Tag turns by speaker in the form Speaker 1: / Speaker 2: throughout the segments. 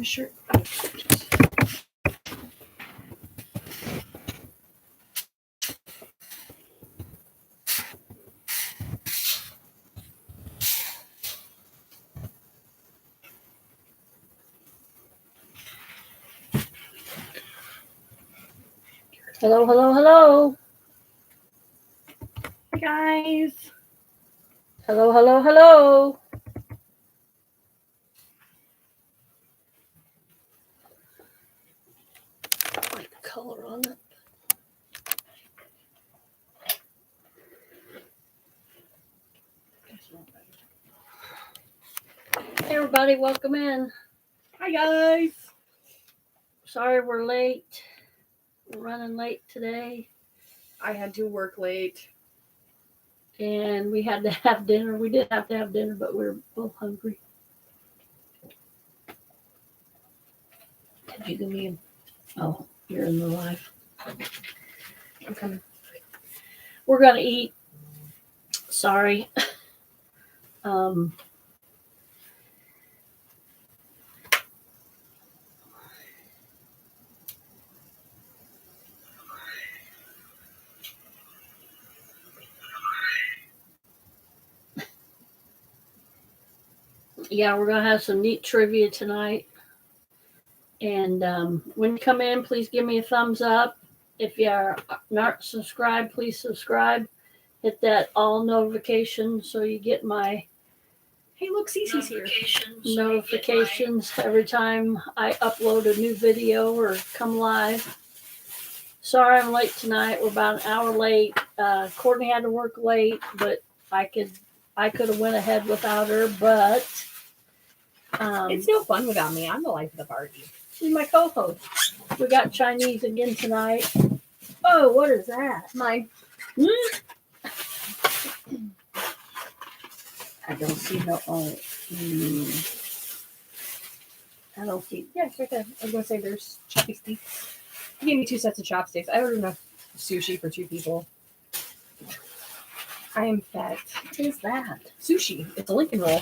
Speaker 1: My shirt.
Speaker 2: Hello, hello, hello.
Speaker 1: Hi guys.
Speaker 2: Hello, hello, hello. I like the color on it. Hey everybody, welcome in.
Speaker 1: Hi guys.
Speaker 2: Sorry we're late. We're running late today.
Speaker 1: I had to work late.
Speaker 2: And we had to have dinner. We did have to have dinner, but we were both hungry. Could you give me a... Oh, you're in the live.
Speaker 1: I'm coming.
Speaker 2: We're going to eat. Sorry. Yeah, we're going to have some neat trivia tonight. And when you come in, please give me a thumbs up. If you are not subscribed, please subscribe. Hit that all notifications so you get my
Speaker 1: Hey, look, Cece's here.
Speaker 2: notifications every time I upload a new video or come live. Sorry I'm late tonight. We're about an hour late. Courtney had to work late, but I could have went ahead without her, but
Speaker 1: It's no fun without me. I'm the life of the party.
Speaker 2: she's my co-host. We got Chinese again tonight. Oh, what is that?
Speaker 1: Mine.
Speaker 2: I don't see no. Oh, I don't see.
Speaker 1: Yeah, it's right there. I was going to say there's chopsticks. You gave me 2 sets of chopsticks. I ordered enough sushi for 2 people. I am fat.
Speaker 2: What is that?
Speaker 1: Sushi. It's a Lincoln roll.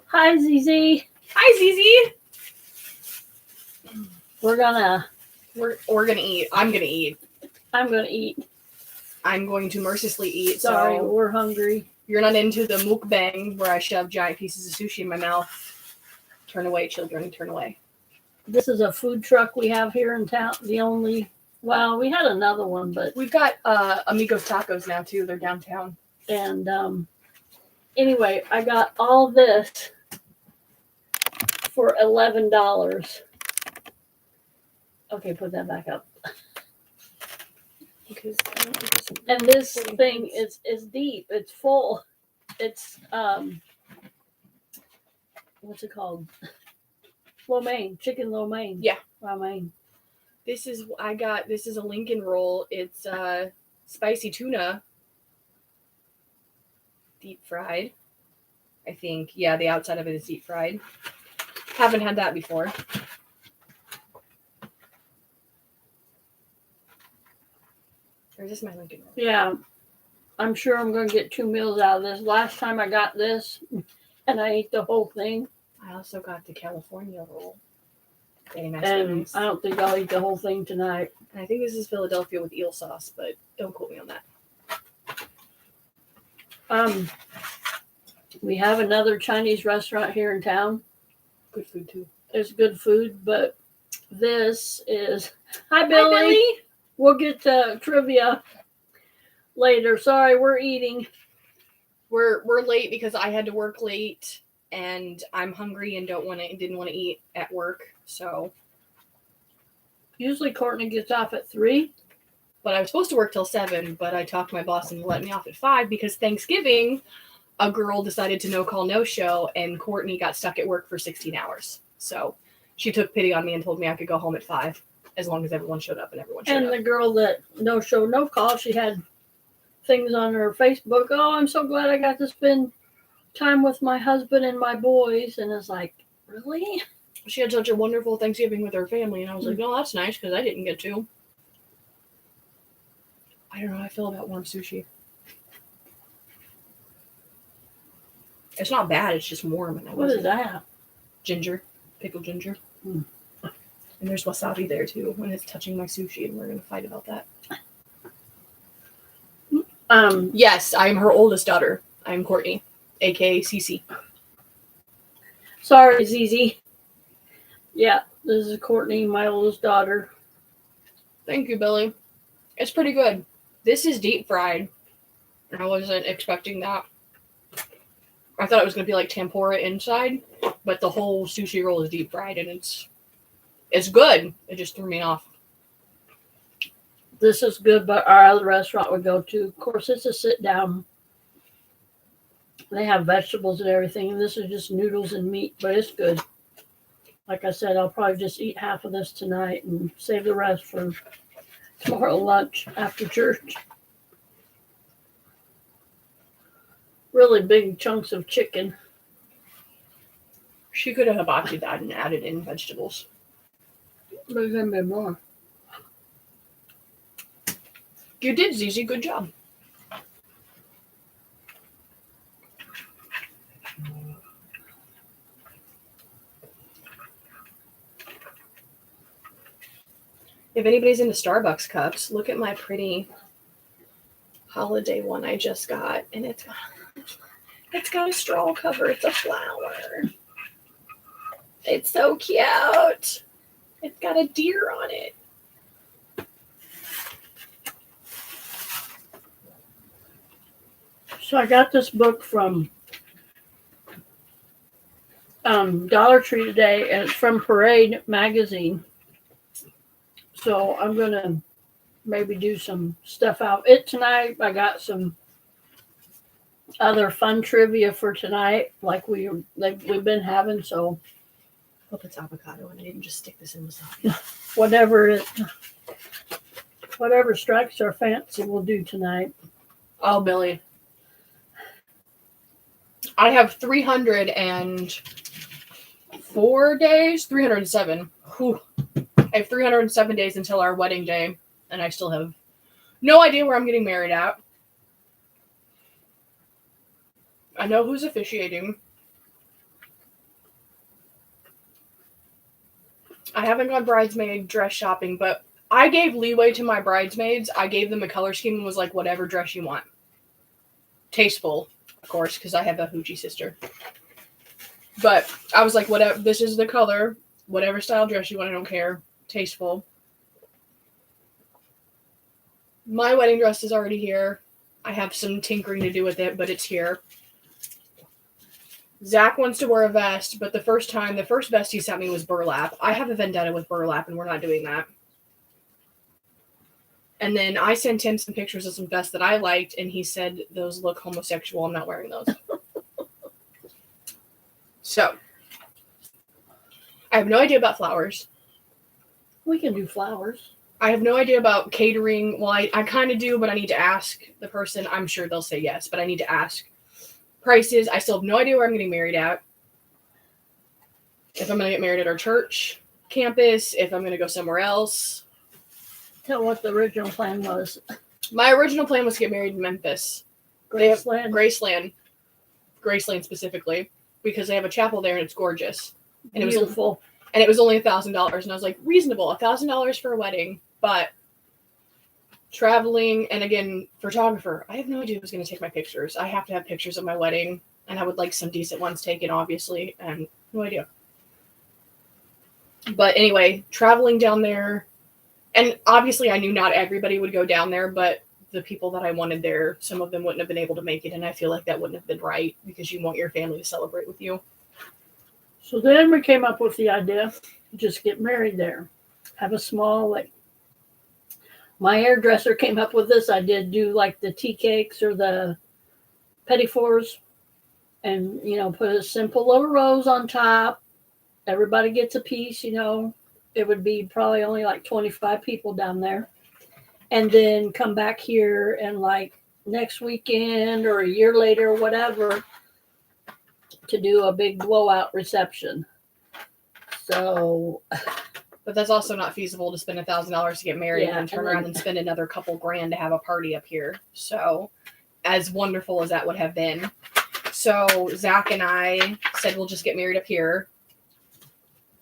Speaker 2: Hi, ZZ.
Speaker 1: Hi, ZZ.
Speaker 2: We're gonna
Speaker 1: eat. I'm gonna eat.
Speaker 2: I'm gonna eat.
Speaker 1: I'm going to mercilessly eat.
Speaker 2: Sorry,
Speaker 1: so
Speaker 2: we're hungry.
Speaker 1: You're not into the mukbang where I shove giant pieces of sushi in my mouth. Turn away, children. Turn away.
Speaker 2: This is a food truck we have here in town. The only, well, we had another one, but
Speaker 1: We've got Amigos Tacos now too. They're downtown.
Speaker 2: and anyway, I got all this for $11. Okay, put that back up.
Speaker 1: Because
Speaker 2: And this thing is deep. It's full. It's what's it called? Lo mein, chicken lo mein.
Speaker 1: Yeah.
Speaker 2: Lo mein.
Speaker 1: This is a Lincoln roll. It's spicy tuna, deep fried. I think. Yeah, the outside of it is deep fried. Haven't had that before. Or is this my Lincoln roll?
Speaker 2: Yeah. I'm sure I'm going to get 2 meals out of this. Last time I got this, and I ate the whole thing.
Speaker 1: I also got the California roll. Very nice.
Speaker 2: And I don't think I'll eat the whole thing tonight.
Speaker 1: I think this is Philadelphia with eel sauce, but don't quote me on that.
Speaker 2: We have another Chinese restaurant here in town.
Speaker 1: Good food too.
Speaker 2: It's good food, but this is... Hi, Billy.
Speaker 1: Hi, Billy.
Speaker 2: We'll get to trivia later. Sorry, we're eating.
Speaker 1: We're late because I had to work late, and I'm hungry and didn't want to eat at work. So
Speaker 2: Usually Courtney gets off at 3.
Speaker 1: But I was supposed to work till 7, but I talked to my boss and let me off at 5 because Thanksgiving, a girl decided to no-show, and Courtney got stuck at work for 16 hours. So she took pity on me and told me I could go home at 5 as long as everyone showed up, and everyone showed up.
Speaker 2: And the girl that no show, no call, she had things on her Facebook. Oh, I'm so glad I got to spend time with my husband and my boys. And it's like, really?
Speaker 1: She had such a wonderful Thanksgiving with her family, and I was like, no, that's nice because I didn't get to. I don't know how I feel about warm sushi. It's not bad. It's just warm. And
Speaker 2: What is that?
Speaker 1: Ginger, pickled ginger.
Speaker 2: Mm.
Speaker 1: And there's wasabi there too. When it's touching my sushi, and we're gonna fight about that. Yes, I am her oldest daughter. I am Courtney, aka Cece.
Speaker 2: Sorry, ZZ. Yeah, this is Courtney, my oldest daughter.
Speaker 1: Thank you, Billy. It's pretty good. This is deep fried. I wasn't expecting that. I thought it was gonna be like tempura inside, but the whole sushi roll is deep fried, and it's good. It just threw me off.
Speaker 2: This is good, but our other restaurant we go to, of course, it's a sit down. They have vegetables and everything, and this is just noodles and meat, but it's good. Like I said, I'll probably just eat half of this tonight and save the rest for tomorrow lunch after church. Really big chunks of chicken.
Speaker 1: She could have hibachi that and added in vegetables.
Speaker 2: There's gonna be more.
Speaker 1: You did, Zizi. Good job. If anybody's into Starbucks cups, look at my pretty holiday one I just got. And it's got a straw cover. It's a flower. It's so cute. It's got a deer on it.
Speaker 2: So I got this book from Dollar Tree today, and it's from Parade magazine. So I'm gonna maybe do some stuff out it tonight. I got some other fun trivia for tonight, like we've been having. So
Speaker 1: Hope it's avocado and I didn't just stick this in wasabi.
Speaker 2: whatever strikes our fancy, we'll do tonight.
Speaker 1: Oh, Billy. I have 304 days, 307. Whew. I have 307 days until our wedding day, and I still have no idea where I'm getting married at. I know who's officiating. I haven't gone bridesmaid dress shopping, but I gave leeway to my bridesmaids. I gave them a color scheme and was like, whatever dress you want. Tasteful, of course, because I have a hoochie sister. But I was like, whatever, this is the color. Whatever style dress you want, I don't care. Tasteful. My wedding dress is already here. I have some tinkering to do with it, but it's here. Zach wants to wear a vest, but the first vest he sent me was burlap. I have a vendetta with burlap, and we're not doing that. And then I sent him some pictures of some vests that I liked, and he said, those look homosexual. I'm not wearing those. So, I have no idea about flowers.
Speaker 2: We can do flowers.
Speaker 1: I have no idea about catering. Well, I kind of do, but I need to ask the person. I'm sure they'll say yes, but I need to ask. Prices, I still have no idea where I'm getting married at. If I'm going to get married at our church campus, if I'm going to go somewhere else.
Speaker 2: Tell what the original plan was.
Speaker 1: My original plan was to get married in Memphis.
Speaker 2: Graceland.
Speaker 1: Graceland specifically, because they have a chapel there and it's gorgeous. And
Speaker 2: Beautiful.
Speaker 1: It was only $1,000, and I was like, reasonable, $1,000 for a wedding, but traveling, and again, photographer, I have no idea who's going to take my pictures. I have to have pictures of my wedding, and I would like some decent ones taken, obviously, and no idea. But anyway, traveling down there, and obviously I knew not everybody would go down there, but the people that I wanted there, some of them wouldn't have been able to make it, and I feel like that wouldn't have been right, because you want your family to celebrate with you.
Speaker 2: So then we came up with the idea, just get married there. Have a small, like, my hairdresser came up with this idea, do like the tea cakes or the petit fours and, put a simple little rose on top. Everybody gets a piece, It would be probably only like 25 people down there. And then come back here and like next weekend or a year later or whatever to do a big blowout reception. So...
Speaker 1: But that's also not feasible to spend $1,000 to get married and then turn around and spend another couple grand to have a party up here. So, as wonderful as that would have been, So Zach and I said we'll just get married up here,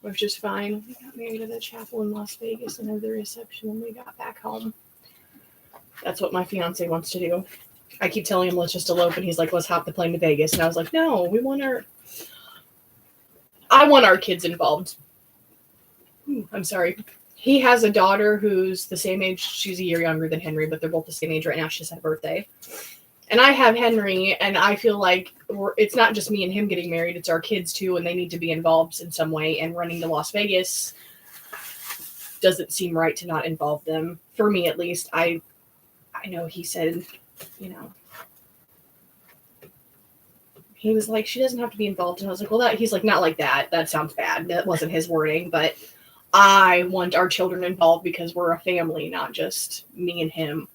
Speaker 1: which is fine. We got married at a chapel in Las Vegas and had the reception when we got back home. That's what my fiance wants to do. I keep telling him let's just elope, and he's like, let's hop the plane to Vegas. And I was like, no, I want our kids involved. I'm sorry. He has a daughter who's the same age. She's a year younger than Henry, but they're both the same age right now. She just had a birthday. And I have Henry, and I feel like it's not just me and him getting married. It's our kids, too, and they need to be involved in some way. And running to Las Vegas doesn't seem right to not involve them. For me, at least. I know he said, you know, he was like, she doesn't have to be involved. And I was like, well, he's like, not like that. That sounds bad. That wasn't his wording. But I want our children involved because we're a family, not just me and him.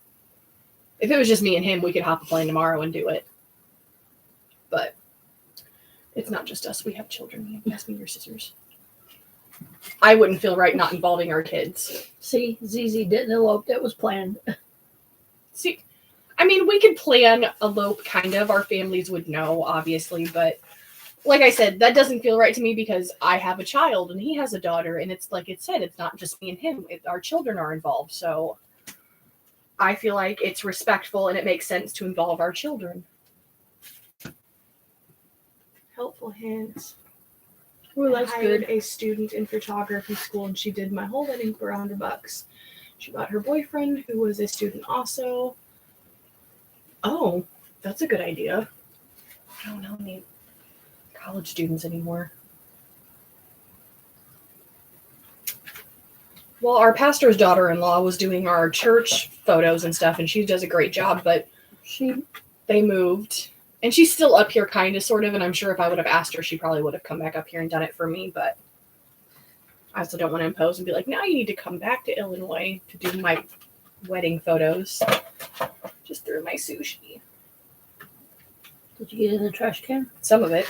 Speaker 1: If it was just me and him, we could hop a plane tomorrow and do it. But it's not just us. We have children. Pass me your scissors. I wouldn't feel right not involving our kids.
Speaker 2: See, ZZ didn't elope. That was planned.
Speaker 1: See, I mean, we could plan elope, kind of. Our families would know, obviously. But like I said, that doesn't feel right to me because I have a child and he has a daughter. And it's like it said, it's not just me and him. Our children are involved. So I feel like it's respectful and it makes sense to involve our children. Helpful hints.
Speaker 2: Oh, that's good.
Speaker 1: A student in photography school and she did my whole wedding for $100. She bought her boyfriend, who was a student also. Oh, that's a good idea. I don't know any college students anymore. Well, our pastor's daughter-in-law was doing our church photos and stuff, and she does a great job, but they moved. And she's still up here kind of, sort of, and I'm sure if I would have asked her, she probably would have come back up here and done it for me, but I also don't want to impose and be like, now you need to come back to Illinois to do my wedding photos. Just threw my sushi.
Speaker 2: Did you get it in the trash can?
Speaker 1: Some of it.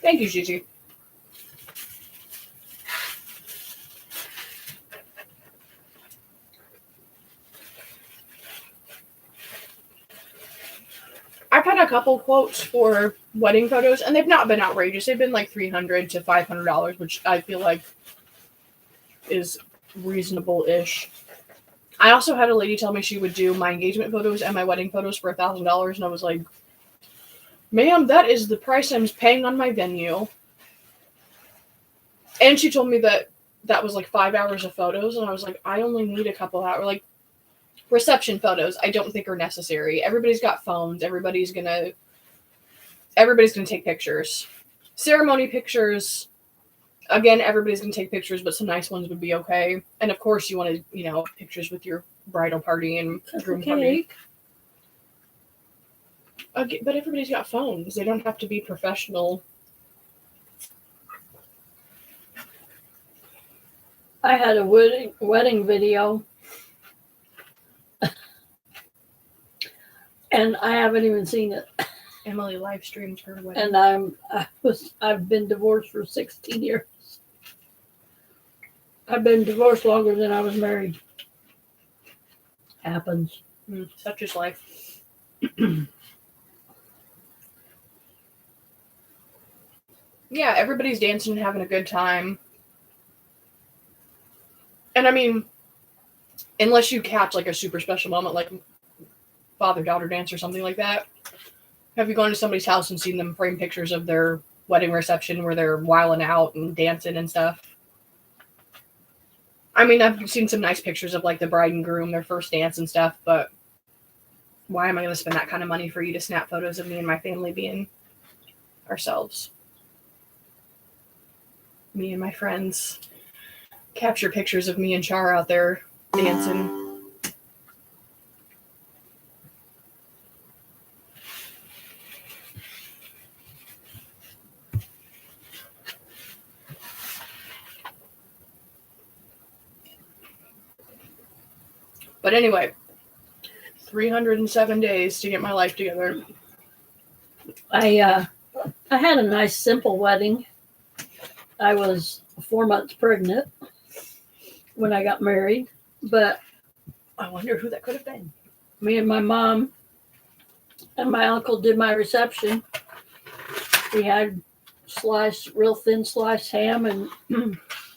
Speaker 1: Thank you, Gigi. I've had a couple quotes for wedding photos, and they've not been outrageous. They've been like $300 to $500, which I feel like is reasonable-ish. I also had a lady tell me she would do my engagement photos and my wedding photos for $1,000, and I was like, ma'am, that is the price I'm paying on my venue. And she told me that was like 5 hours of photos, and I was like, I only need a couple hours. Like, reception photos, I don't think are necessary. Everybody's got phones. Everybody's gonna take pictures. Ceremony pictures, again, everybody's gonna take pictures, but some nice ones would be okay. And of course, you want to, pictures with your bridal party and groom party. Okay, but everybody's got phones. They don't have to be professional.
Speaker 2: I had a wedding video, and I haven't even seen it.
Speaker 1: Emily live streamed her wedding.
Speaker 2: And I've been divorced for 16 years. I've been divorced longer than I was married. Happens.
Speaker 1: Such is life. Yeah, everybody's dancing and having a good time. And I mean, unless you catch like a super special moment like father-daughter dance or something like that, have you gone to somebody's house and seen them frame pictures of their wedding reception where they're wilding out and dancing and stuff? I mean, I've seen some nice pictures of like the bride and groom, their first dance and stuff, but why am I going to spend that kind of money for you to snap photos of me and my family being ourselves? Me and my friends. Capture pictures of me and Char out there dancing. But anyway, 307 days to get my life together.
Speaker 2: I had a nice simple wedding. I was 4 months pregnant when I got married, but
Speaker 1: I wonder who that could have been.
Speaker 2: me and my mom and my uncle did my reception. We had real thin sliced ham, and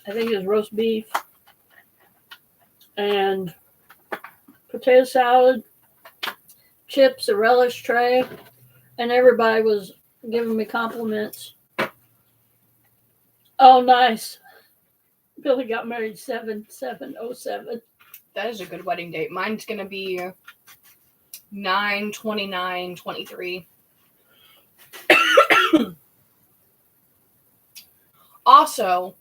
Speaker 2: I think it was roast beef and potato salad, chips, a relish tray, and everybody was giving me compliments. Oh, nice. Billy got married 7/7/07.
Speaker 1: That is a good wedding date. Mine's going to be 9/29/23. Also,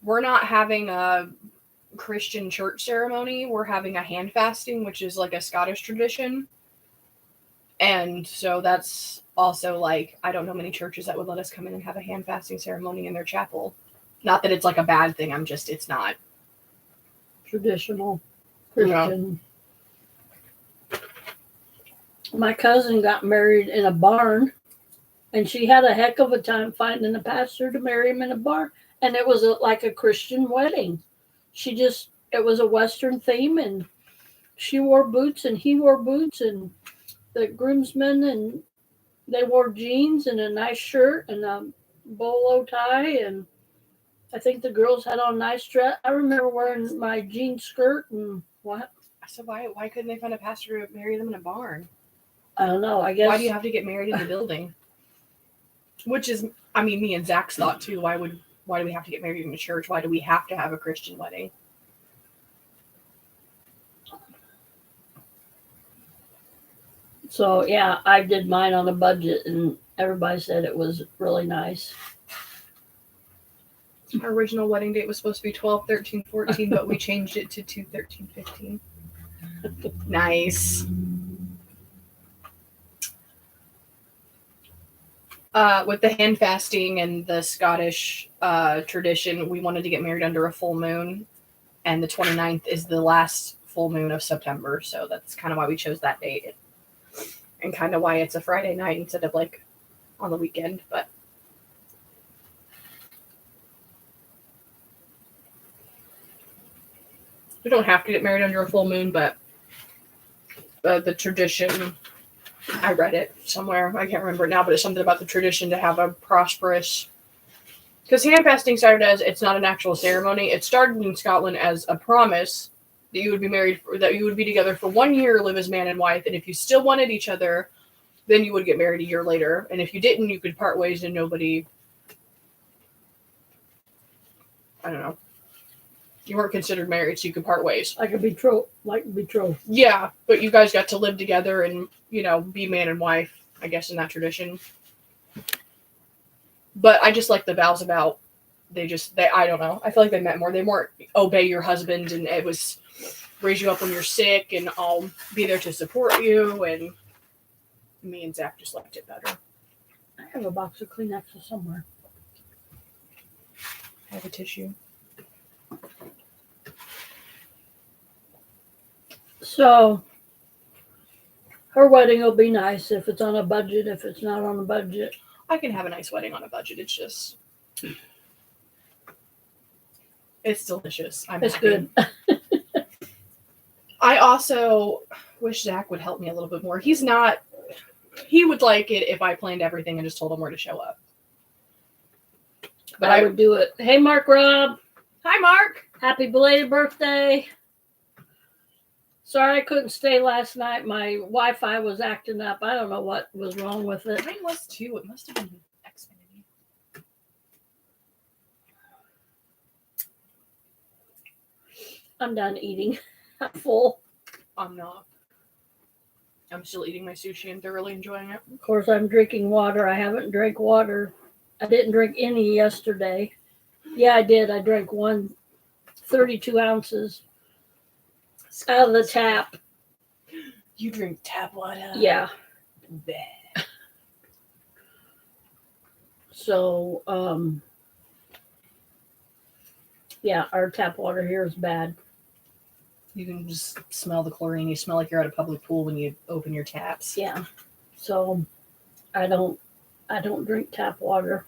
Speaker 1: we're not having a Christian church ceremony. We're having a hand fasting, which is like a Scottish tradition. And so that's also like, I don't know many churches that would let us come in and have a hand fasting ceremony in their chapel. Not that it's like a bad thing. It's not.
Speaker 2: Traditional Christian. Yeah. My cousin got married in a barn, and she had a heck of a time finding a pastor to marry him in a barn. And it was like a Christian wedding. It was a Western theme, and she wore boots and he wore boots, and the groomsmen, and they wore jeans and a nice shirt and a bolo tie, and I think the girls had on nice dress. I remember wearing my jean skirt and what?
Speaker 1: So why couldn't they find a pastor to marry them in a barn?
Speaker 2: I don't know. I guess.
Speaker 1: Why do you have to get married in the building? Which is, I mean, me and Zach's thought too. Why do we have to get married in a church? Why do we have to have a Christian wedding?
Speaker 2: So yeah, I did mine on a budget, and everybody said it was really nice.
Speaker 1: Our original wedding date was supposed to be 12/13/14, but we changed it to 2/13/15. Nice. With the hand fasting and the Scottish tradition, we wanted to get married under a full moon, and the 29th is the last full moon of September, so that's kind of why we chose that date, and kind of why it's a Friday night instead of like on the weekend. But we don't have to get married under a full moon, but the tradition, I read it somewhere, I can't remember it now, but it's something about the tradition to have a prosperous, because hand fasting started as, it's not an actual ceremony, it started in Scotland as a promise that you would be married, that you would be together for 1 year, live as man and wife, and if you still wanted each other, then you would get married a year later, and if you didn't, you could part ways and nobody, I don't know, you weren't considered married, so you could part ways.
Speaker 2: Like a betrothed.
Speaker 1: Yeah, but you guys got to live together and, you know, be man and wife, I guess, in that tradition. But I just like the vows about, I don't know. I feel like they meant more. They weren't obey your husband, and it was raise you up when you're sick, and I'll be there to support you, and me and Zach just liked it better.
Speaker 2: I have a box of Kleenex somewhere.
Speaker 1: I have a tissue.
Speaker 2: So her wedding will be nice if it's on a budget. If it's not on a budget,
Speaker 1: I can have a nice wedding on a budget. It's just, it's delicious.
Speaker 2: It's happy. Good.
Speaker 1: I also wish Zach would help me a little bit more. He would like it if I planned everything and just told him where to show up.
Speaker 2: But I would do it. Hey, Mark Rob.
Speaker 1: Hi, Mark.
Speaker 2: Happy belated birthday. Sorry I couldn't stay last night. My Wi-Fi was acting up. I don't know what was wrong with it.
Speaker 1: Mine was too. It must have been Xfinity.
Speaker 2: I'm done eating. I'm full.
Speaker 1: I'm not. I'm still eating my sushi and thoroughly enjoying it.
Speaker 2: Of course, I'm drinking water. I haven't drank water. I didn't drink any yesterday. Yeah, I did. I drank 32 ounces out of the tap.
Speaker 1: You drink tap water?
Speaker 2: Yeah.
Speaker 1: Bleh.
Speaker 2: So, yeah, our tap water here is bad.
Speaker 1: You can just smell the chlorine. You smell like you're at a public pool when you open your taps.
Speaker 2: Yeah. So I don't drink tap water.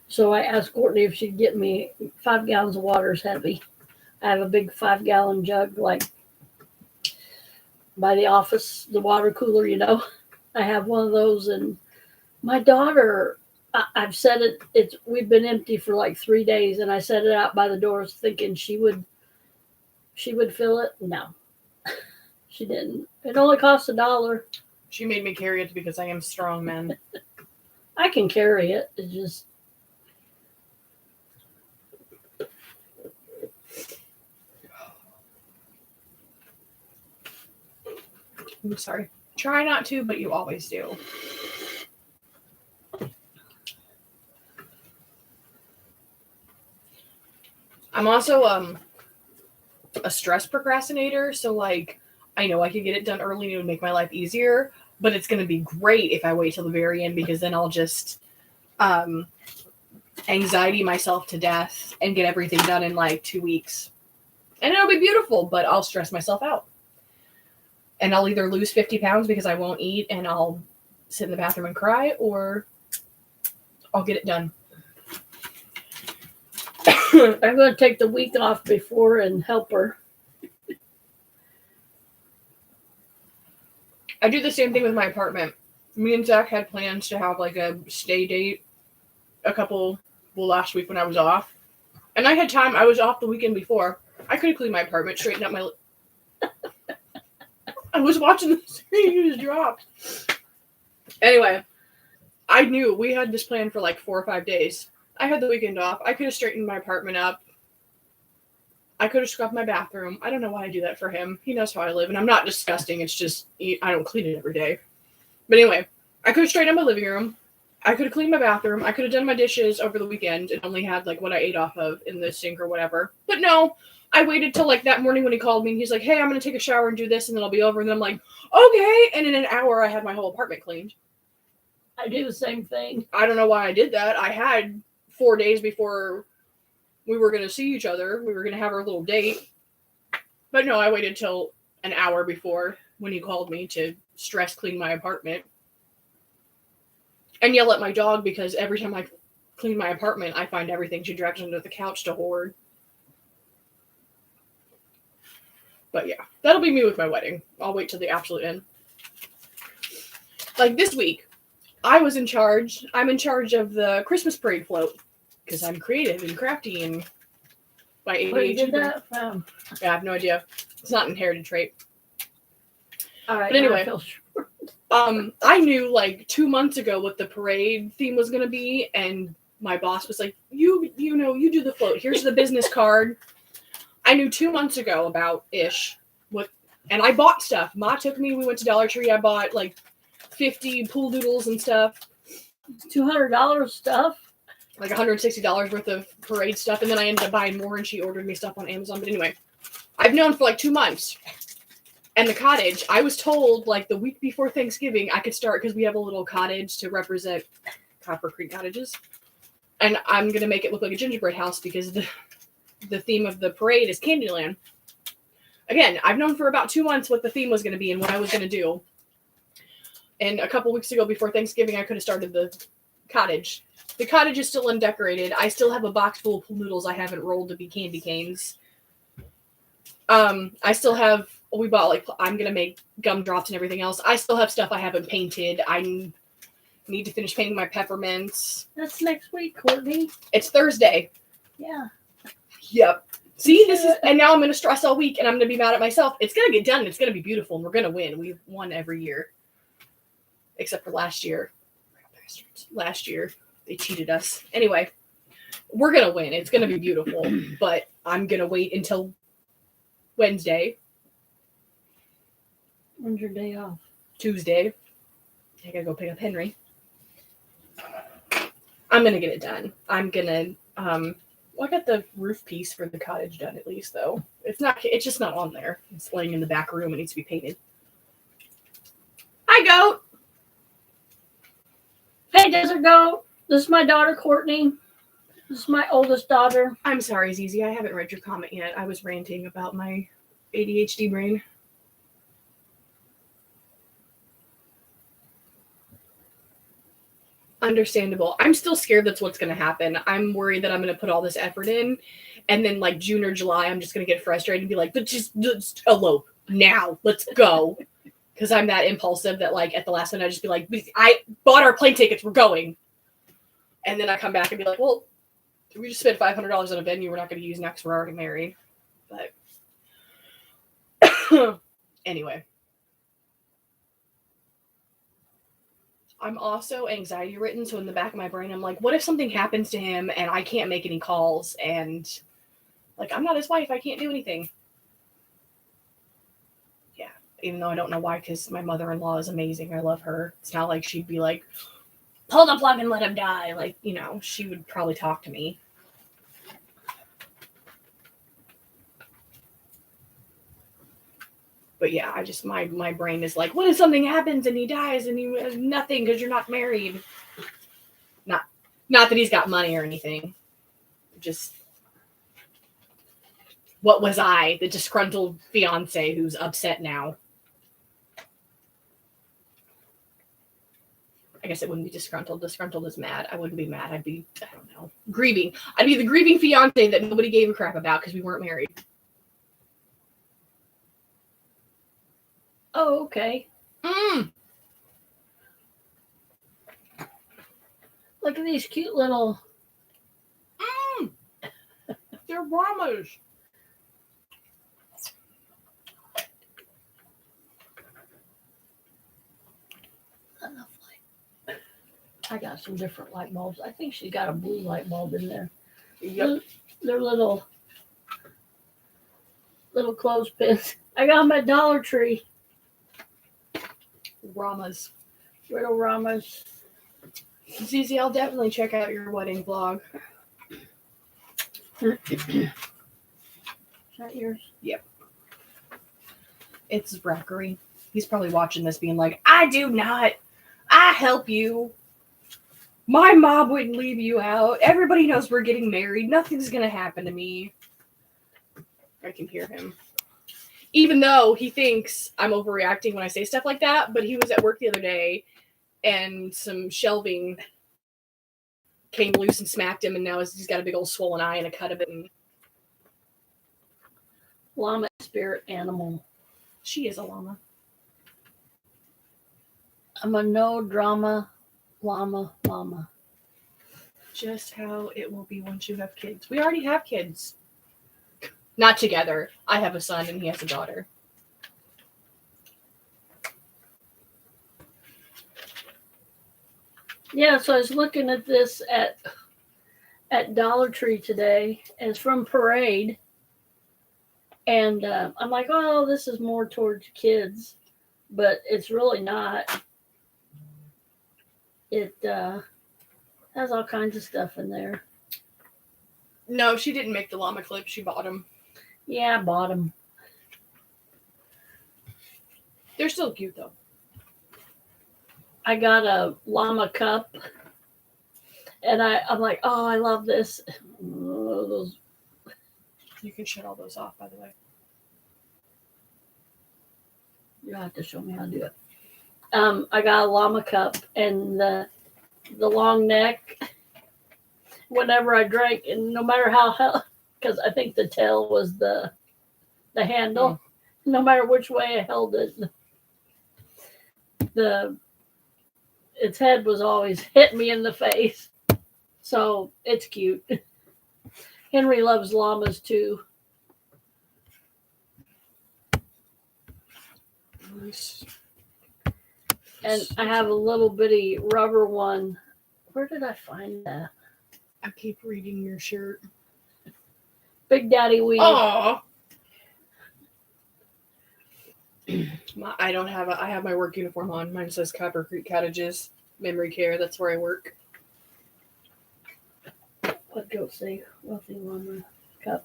Speaker 2: So I asked Courtney if she'd get me 5 gallons of water is heavy. I have a big 5-gallon jug, like by the office, the water cooler, you know. I have one of those, and my daughter, I've set it. We've been empty for like 3 days, and I set it out by the doors, thinking she would fill it. No, she didn't. It only cost $1.
Speaker 1: She made me carry it because I am strong, man.
Speaker 2: I can carry it. It's just.
Speaker 1: I'm sorry. Try not to, but you always do. I'm also a stress procrastinator, so like I know I could get it done early and it would make my life easier, but it's gonna be great if I wait till the very end because then I'll just anxiety myself to death and get everything done in like 2 weeks. And it'll be beautiful, but I'll stress myself out. And I'll either lose 50 pounds because I won't eat and I'll sit in the bathroom and cry, or I'll get it done.
Speaker 2: I'm going to take the week off before and help her.
Speaker 1: I do the same thing with my apartment. Me and Zach had plans to have like a stay date last week when I was off. And I had time. I was off the weekend before. I could have cleaned my apartment, straightened up my... I was watching the series drop. Anyway, I knew we had this plan for like 4 or 5 days. I had the weekend off. I could have straightened my apartment up. I could have scrubbed my bathroom. I don't know why I do that for him. He knows how I live, and I'm not disgusting. It's just I don't clean it every day. But anyway, I could have straightened up my living room. I could have cleaned my bathroom. I could have done my dishes over the weekend and only had like what I ate off of in the sink or whatever. But no, I waited till like that morning when he called me and he's like, hey, I'm going to take a shower and do this and then I'll be over. And then I'm like, okay. And in an hour, I had my whole apartment cleaned.
Speaker 2: I do the same thing.
Speaker 1: I don't know why I did that. I had 4 days before we were going to see each other. We were going to have our little date. But no, I waited till an hour before when he called me to stress clean my apartment. And yell at my dog because every time I clean my apartment, I find everything she drags under the couch to hoard. But yeah, that'll be me with my wedding. I'll wait till the absolute end. Like this week, I was in charge. I'm in charge of the Christmas parade float because I'm creative and crafty and my ADHD.
Speaker 2: Where you did that from?
Speaker 1: Yeah, I have no idea. It's not an inherited trait.
Speaker 2: All right.
Speaker 1: But anyway,
Speaker 2: I feel sure.
Speaker 1: I knew like 2 months ago what the parade theme was going to be, and my boss was like, you do the float. Here's the business card. I knew 2 months ago about and I bought stuff. Ma took me, we went to Dollar Tree. I bought like 50 pool doodles and stuff.
Speaker 2: $200 stuff?
Speaker 1: Like $160 worth of parade stuff, and then I ended up buying more, and she ordered me stuff on Amazon. But anyway, I've known for like 2 months. And the cottage, I was told like the week before Thanksgiving I could start because we have a little cottage to represent Copper Creek cottages. And I'm going to make it look like a gingerbread house because the theme of the parade is Candyland. Again, I've known for about 2 months what the theme was going to be and what I was going to do. And a couple weeks ago before Thanksgiving, I could have started the cottage. The cottage is still undecorated. I still have a box full of pool noodles I haven't rolled to be candy canes. I still have... We bought I'm going to make gumdrops and everything else. I still have stuff I haven't painted. I need to finish painting my peppermints.
Speaker 2: That's next week, Courtney.
Speaker 1: It's Thursday.
Speaker 2: Yeah.
Speaker 1: Yep. See, and now I'm going to stress all week and I'm going to be mad at myself. It's going to get done. It's going to be beautiful and we're going to win. We've won every year. Except for last year. Last year, they cheated us. Anyway, we're going to win. It's going to be beautiful. But I'm going to wait until Wednesday.
Speaker 2: When's your day off?
Speaker 1: Tuesday. I gotta go pick up Henry. I'm gonna get it done. I'm gonna I got the roof piece for the cottage done at least though. It's just not on there. It's laying in the back room. It needs to be painted. Hi, goat.
Speaker 2: Hey, Desert Goat. This is my daughter, Courtney. This is my oldest daughter.
Speaker 1: I'm sorry, Zizi. I haven't read your comment yet. I was ranting about my ADHD brain. Understandable. I'm still scared that's what's going to happen. I'm worried that I'm going to put all this effort in, and then like June or July, I'm just going to get frustrated and be like, but just elope now. Let's go. Because I'm that impulsive that like at the last minute I just be like, I bought our plane tickets. We're going. And then I come back and be like, well, we just spent $500 on a venue we're not going to use next. We're already married. But anyway. I'm also anxiety ridden, so in the back of my brain, I'm like, what if something happens to him and I can't make any calls and like I'm not his wife, I can't do anything. Yeah, even though I don't know why, because my mother-in-law is amazing. I love her. It's not like she'd be like, pull the plug and let him die. Like, you know, she would probably talk to me. But yeah, I just, my brain is like, what if something happens and he dies and you have nothing because you're not married? Not that he's got money or anything. Just, what was I, the disgruntled fiance who's upset now? I guess it wouldn't be disgruntled. Disgruntled is mad. I wouldn't be mad. I'd be, I don't know, grieving. I'd be the grieving fiance that nobody gave a crap about because we weren't married.
Speaker 2: Oh, okay. Look at these cute little.
Speaker 1: They're Brahmas.
Speaker 2: Enough light. I got some different light bulbs. I think she's got a blue light bulb in there.
Speaker 1: Yep.
Speaker 2: They're little clothespins. I got them at Dollar Tree.
Speaker 1: Ramas.
Speaker 2: Little Ramas.
Speaker 1: ZZ, I'll definitely check out your wedding vlog.
Speaker 2: Is that yours?
Speaker 1: Yep. It's Zachary. He's probably watching this being like, I do not. I help you. My mom wouldn't leave you out. Everybody knows we're getting married. Nothing's going to happen to me. I can hear him. Even though he thinks I'm overreacting when I say stuff like that, but he was at work the other day and some shelving came loose and smacked him, and now he's got a big old swollen eye and a cut of it. And
Speaker 2: Llama spirit animal.
Speaker 1: she is a llama.
Speaker 2: I'm a no drama llama mama.
Speaker 1: Just how it will be once you have kids. We already have kids. Not together. I have a son and he has a daughter.
Speaker 2: Yeah, so I was looking at this at Dollar Tree today. And it's from Parade. And I'm like, oh, this is more towards kids. But it's really not. It has all kinds of stuff in there.
Speaker 1: No, she didn't make the llama clip. She bought them.
Speaker 2: Yeah, I bought them.
Speaker 1: They're still cute, though.
Speaker 2: I got a llama cup. And I'm like, oh, I love this. Oh, those.
Speaker 1: You can shut all those off, by the way.
Speaker 2: You'll have to show me how to do it. I got a llama cup, and the long neck. Whenever I drank, and no matter how, because I think the tail was the handle. No matter which way I held it, its head was always hitting me in the face. So it's cute. Henry loves llamas too.
Speaker 1: Nice.
Speaker 2: And I have a little bitty rubber one. Where did I find that?
Speaker 1: I keep reading your shirt.
Speaker 2: Big Daddy Weed.
Speaker 1: Aww. I don't have I have my work uniform on. Mine says Copper Creek Cottages, Memory Care. That's where I work.
Speaker 2: What goat say? Wealthy llama cup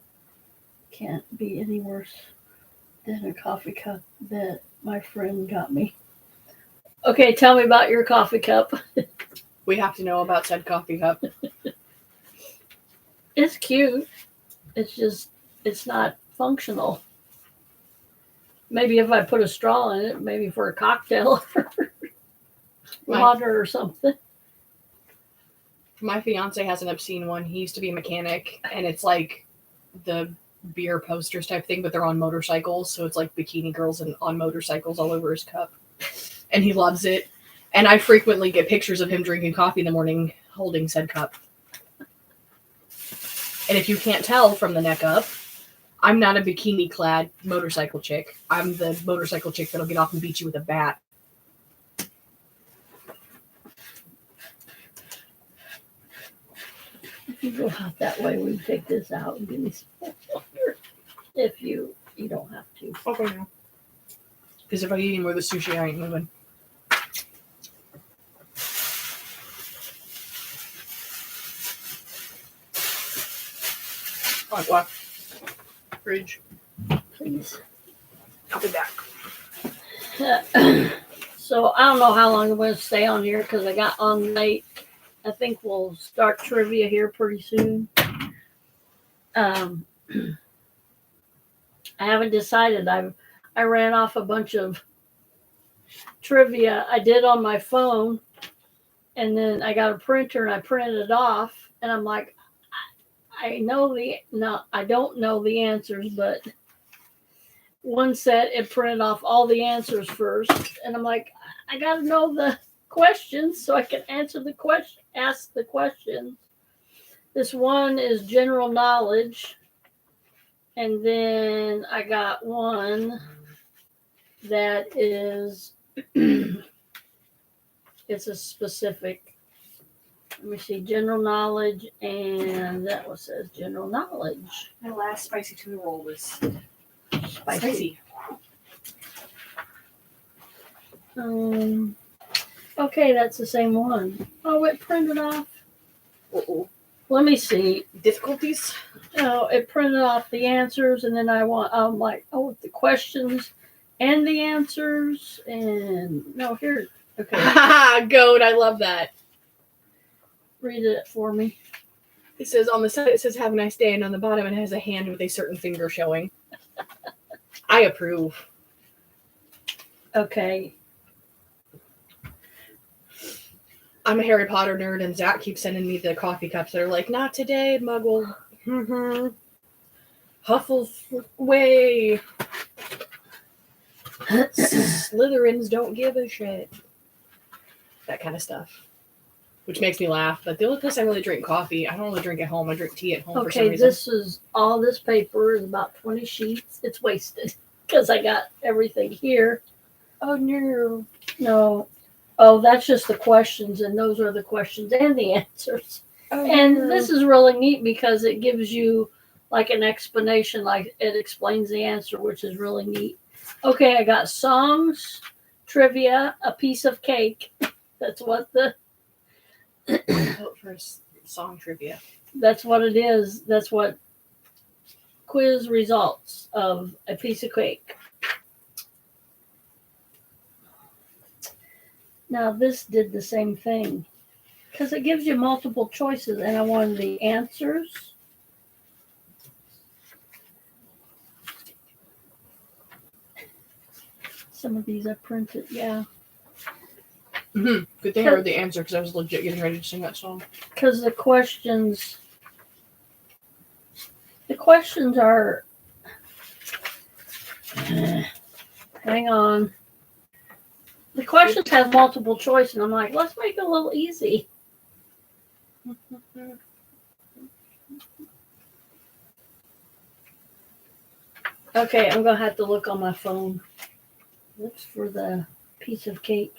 Speaker 2: can't be any worse than a coffee cup that my friend got me. Okay, tell me about your coffee cup.
Speaker 1: We have to know about said coffee cup.
Speaker 2: It's cute. It's just, it's not functional. Maybe if I put a straw in it, maybe for a cocktail or water or something.
Speaker 1: My fiance has an obscene one. He used to be a mechanic, and it's like the beer posters type thing, but they're on motorcycles. So it's like bikini girls and on motorcycles all over his cup. And he loves it. And I frequently get pictures of him drinking coffee in the morning holding said cup. And if you can't tell from the neck up, I'm not a bikini-clad motorcycle chick. I'm the motorcycle chick that'll get off and beat you with a bat.
Speaker 2: If you go out that way, we can take this out and give me some water. If you don't have to.
Speaker 1: Okay. Because if I eat any more of the sushi, I ain't moving. Like what? Fridge.
Speaker 2: Please.
Speaker 1: I'll be back.
Speaker 2: So I don't know how long I'm going to stay on here because I got on late. I think we'll start trivia here pretty soon. I haven't decided. I ran off a bunch of trivia I did on my phone, and then I got a printer and I printed it off, and I'm like, I don't know the answers, but one set it printed off all the answers first, and I'm like, I got to know the questions so I can ask the questions. This one is general knowledge, and then I got one that is it's a specific. Let me see, general knowledge, and that one says general knowledge.
Speaker 1: My last spicy tuna roll was
Speaker 2: Spicy. Okay, that's the same one. Oh, it printed off.
Speaker 1: Uh-oh.
Speaker 2: Let me see.
Speaker 1: Difficulties?
Speaker 2: Oh, it printed off the answers, and then I'm like, oh, the questions and the answers, and no, here. Okay,
Speaker 1: Goat, I love that.
Speaker 2: read it for me.
Speaker 1: It says on the side, it says have a nice day, and on the bottom it has a hand with a certain finger showing. I approve.
Speaker 2: Okay.
Speaker 1: I'm a Harry Potter nerd, and Zach keeps sending me the coffee cups that are like, not today, Muggle. Hufflepuff. Slytherins don't give a shit. That kind of stuff. Which makes me laugh. But the only place I really drink coffee, I don't really drink at home. I drink tea at home for some
Speaker 2: Okay,
Speaker 1: reason.
Speaker 2: this paper is about 20 sheets. It's wasted because I got everything here.
Speaker 1: Oh, no.
Speaker 2: No. Oh, that's just the questions, and those are the questions and the answers.
Speaker 1: Oh,
Speaker 2: And
Speaker 1: no.
Speaker 2: this is really neat because it gives you like an explanation, like it explains the answer, which is really neat. Okay, I got songs, trivia, a piece of cake. That's what
Speaker 1: Vote for song trivia.
Speaker 2: that's what it is. That's what quiz results of a piece of cake. Now this did the same thing because it gives you multiple choices, and I wanted the answers. Some of these I printed, yeah.
Speaker 1: Mm-hmm. Good thing I heard the answer because I was legit getting ready to sing that song.
Speaker 2: Because the questions are, hang on. The questions have multiple choice, and I'm like, let's make it a little easy. Okay, I'm going to have to look on my phone. Look for the piece of cake.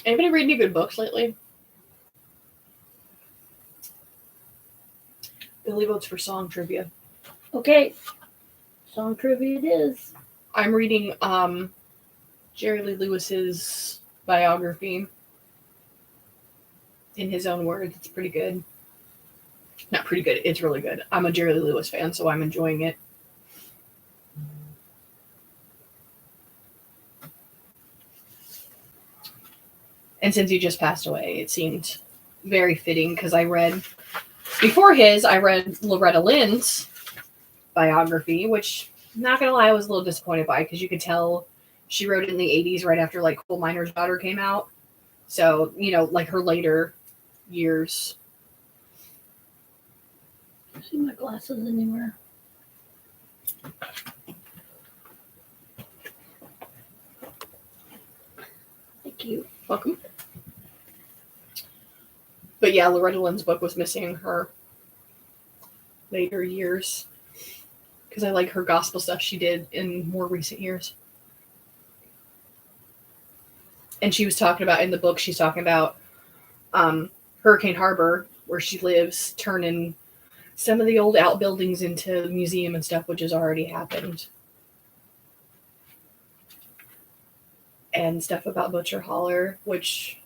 Speaker 1: Anybody read any good books lately? Billy votes for song trivia.
Speaker 2: Okay, song trivia it is.
Speaker 1: I'm reading Jerry Lee Lewis's biography in his own words. It's pretty good. Not pretty good. It's really good. I'm a Jerry Lee Lewis fan, so I'm enjoying it. And since he just passed away, it seemed very fitting because I read Loretta Lynn's biography, which, not gonna lie, I was a little disappointed by, because you could tell she wrote it in the 80s, right after like Coal Miner's Daughter came out. So, like her later years.
Speaker 2: See my glasses anywhere? Thank you.
Speaker 1: Welcome. But yeah, Loretta Lynn's book was missing her later years, because I like her gospel stuff she did in more recent years. And she was talking about, in the book, she's talking about Hurricane Harbor, where she lives, turning some of the old outbuildings into a museum and stuff, which has already happened. And stuff about Butcher Holler, which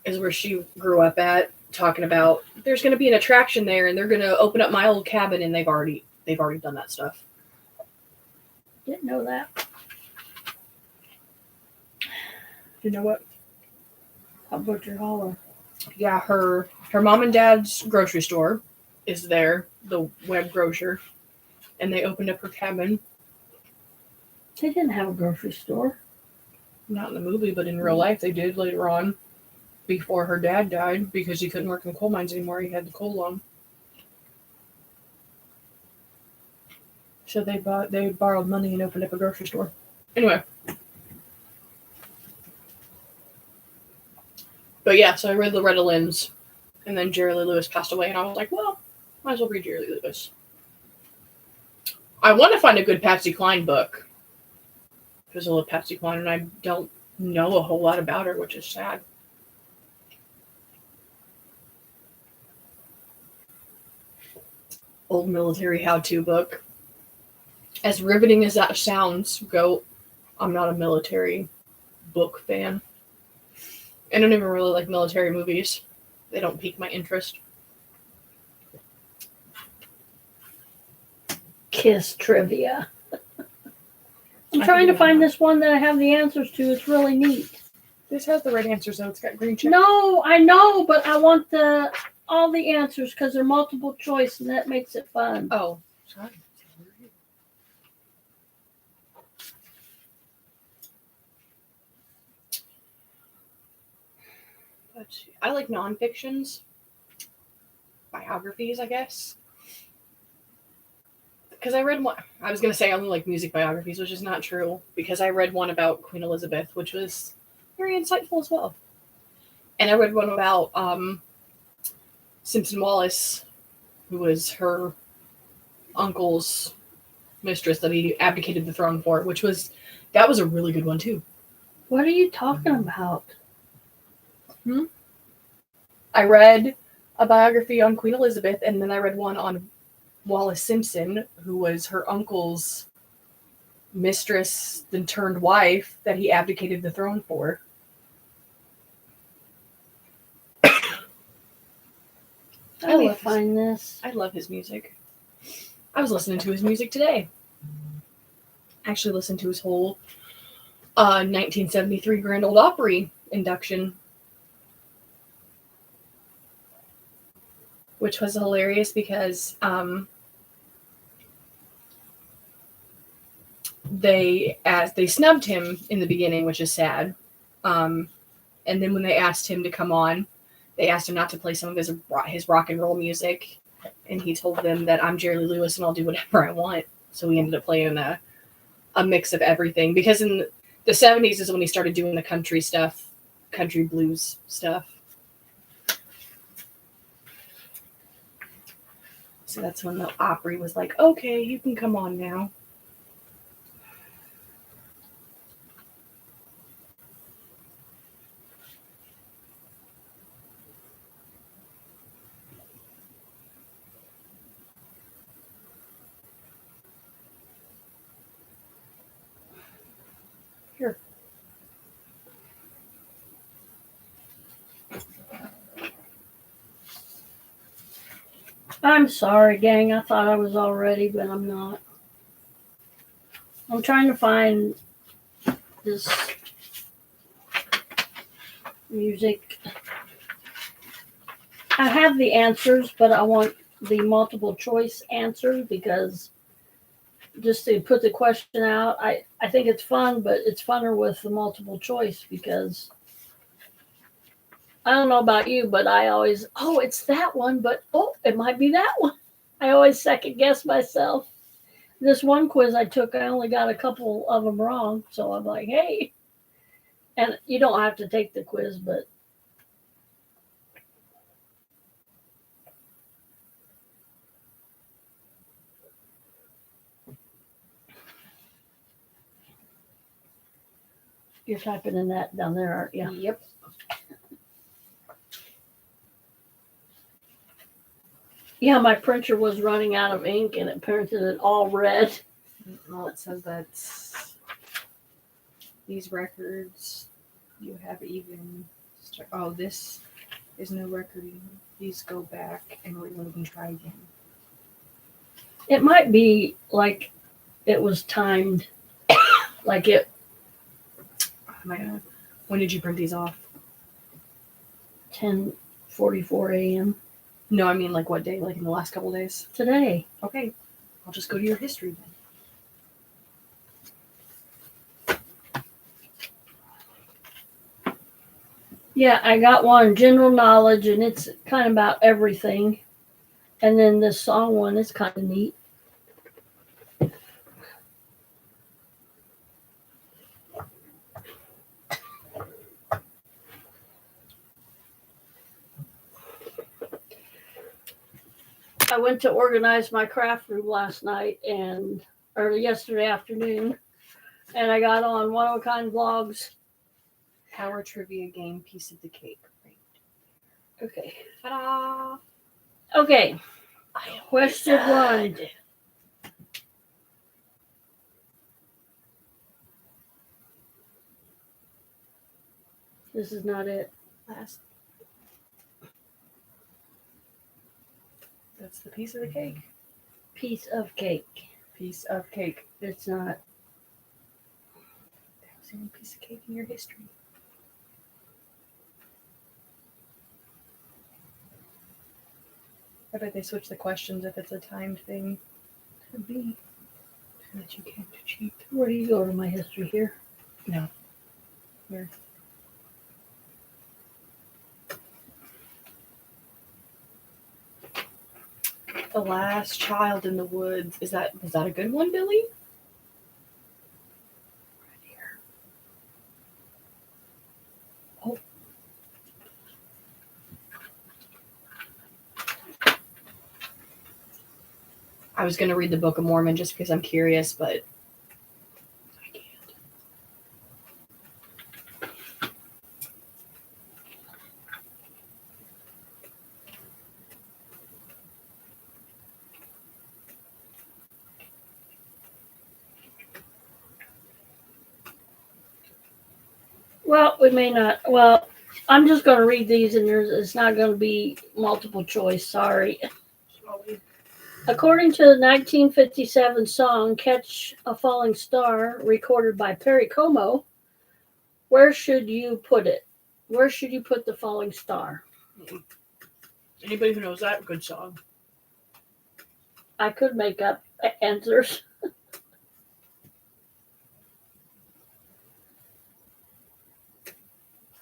Speaker 1: is where she grew up at, talking about there's going to be an attraction there, and they're going to open up my old cabin, and they've already done that stuff.
Speaker 2: Didn't know that.
Speaker 1: You know what?
Speaker 2: A Butcher Holler.
Speaker 1: Yeah, her mom and dad's grocery store is there, the Web Grocer, and they opened up her cabin.
Speaker 2: They didn't have a grocery store.
Speaker 1: Not in the movie, but in real life they did later on, before her dad died, because he couldn't work in coal mines anymore. He had the coal lung. So they borrowed money and opened up a grocery store. Anyway. But yeah, so I read Loretta Lynn's, and then Jerry Lee Lewis passed away, and I was like, well, might as well read Jerry Lee Lewis. I want to find a good Patsy Cline book, because I love Patsy Cline, and I don't know a whole lot about her, which is sad. Old military how-to book. As riveting as that sounds, I'm not a military book fan. I don't even really like military movies. They don't pique my interest.
Speaker 2: Kiss trivia. I'm trying to find this one that I have the answers to. It's really neat.
Speaker 1: This has the right answers, though. It's got green check.
Speaker 2: No, I know, but I want all the answers because they're multiple choice, and that makes it fun.
Speaker 1: Oh, sorry. I like nonfictions. Biographies, I guess. Because I read one, I was going to say I only like music biographies, which is not true, because I read one about Queen Elizabeth, which was very insightful as well. And I read one about Simpson Wallace, who was her uncle's mistress that he abdicated the throne for, that was a really good one too.
Speaker 2: What are you talking about?
Speaker 1: I read a biography on Queen Elizabeth, and then I read one on Wallace Simpson, who was her uncle's mistress, then turned wife, that he abdicated the throne for.
Speaker 2: I will find this.
Speaker 1: I love his music. I was listening to his music today. Actually listened to his whole 1973 Grand Ole Opry induction, which was hilarious because they snubbed him in the beginning, which is sad. And then when they asked him to come on, they asked him not to play some of his rock and roll music, and he told them that I'm Jerry Lee Lewis and I'll do whatever I want. So he ended up playing a mix of everything, because in the 70s is when he started doing the country stuff, country blues stuff. So that's when the Opry was like, okay, you can come on now. Here.
Speaker 2: I'm sorry, gang. I thought I was all ready, but I'm not. I'm trying to find this music. I have the answers, but I want the multiple choice answers because just to put the question out. I think it's fun, but it's funner with the multiple choice because I don't know about you, but I always, oh, it's that one, but oh, it might be that one. I always second guess myself. This one quiz I took, I only got a couple of them wrong. So I'm like, hey. And you don't have to take the quiz, but you're typing in that down there, aren't you?
Speaker 1: Yep.
Speaker 2: Yeah, my printer was running out of ink and it printed it all red.
Speaker 1: Well, it says that these records you have even. Oh, this is no record. These go back and reload and try again.
Speaker 2: It might be like it was timed, like it.
Speaker 1: When did you print these off?
Speaker 2: 10:44 a.m.
Speaker 1: No, I mean like what day? Like in the last couple days?
Speaker 2: today.
Speaker 1: Okay, I'll just go to your history then.
Speaker 2: Yeah, I got one, general knowledge, and it's kind of about everything. And then this song one is kind of neat. I went to organize my craft room last night or yesterday afternoon, and I got on One of a Kind Vlogs.
Speaker 1: Power trivia game, piece of the cake.
Speaker 2: Okay.
Speaker 1: Ta-da!
Speaker 2: Okay. Question one. This is not it.
Speaker 1: Last. That's the piece of the cake.
Speaker 2: Piece of cake.
Speaker 1: Piece of cake.
Speaker 2: It's not.
Speaker 1: That was the only piece of cake in your history. I bet they switch the questions if it's a timed thing. Could be. So that you can't cheat.
Speaker 2: Where do you go to my history here?
Speaker 1: No. Here. The Last Child in the Woods. Was that a good one, Billy? Right here. Oh. I was going to read the Book of Mormon just because I'm curious, but I can't.
Speaker 2: Well, we may not. Well, I'm just going to read these, and it's not going to be multiple choice. Sorry. According to the 1957 song "Catch a Falling Star," recorded by Perry Como, where should you put it? Where should you put the falling star?
Speaker 1: Anybody who knows that, good song.
Speaker 2: I could make up answers.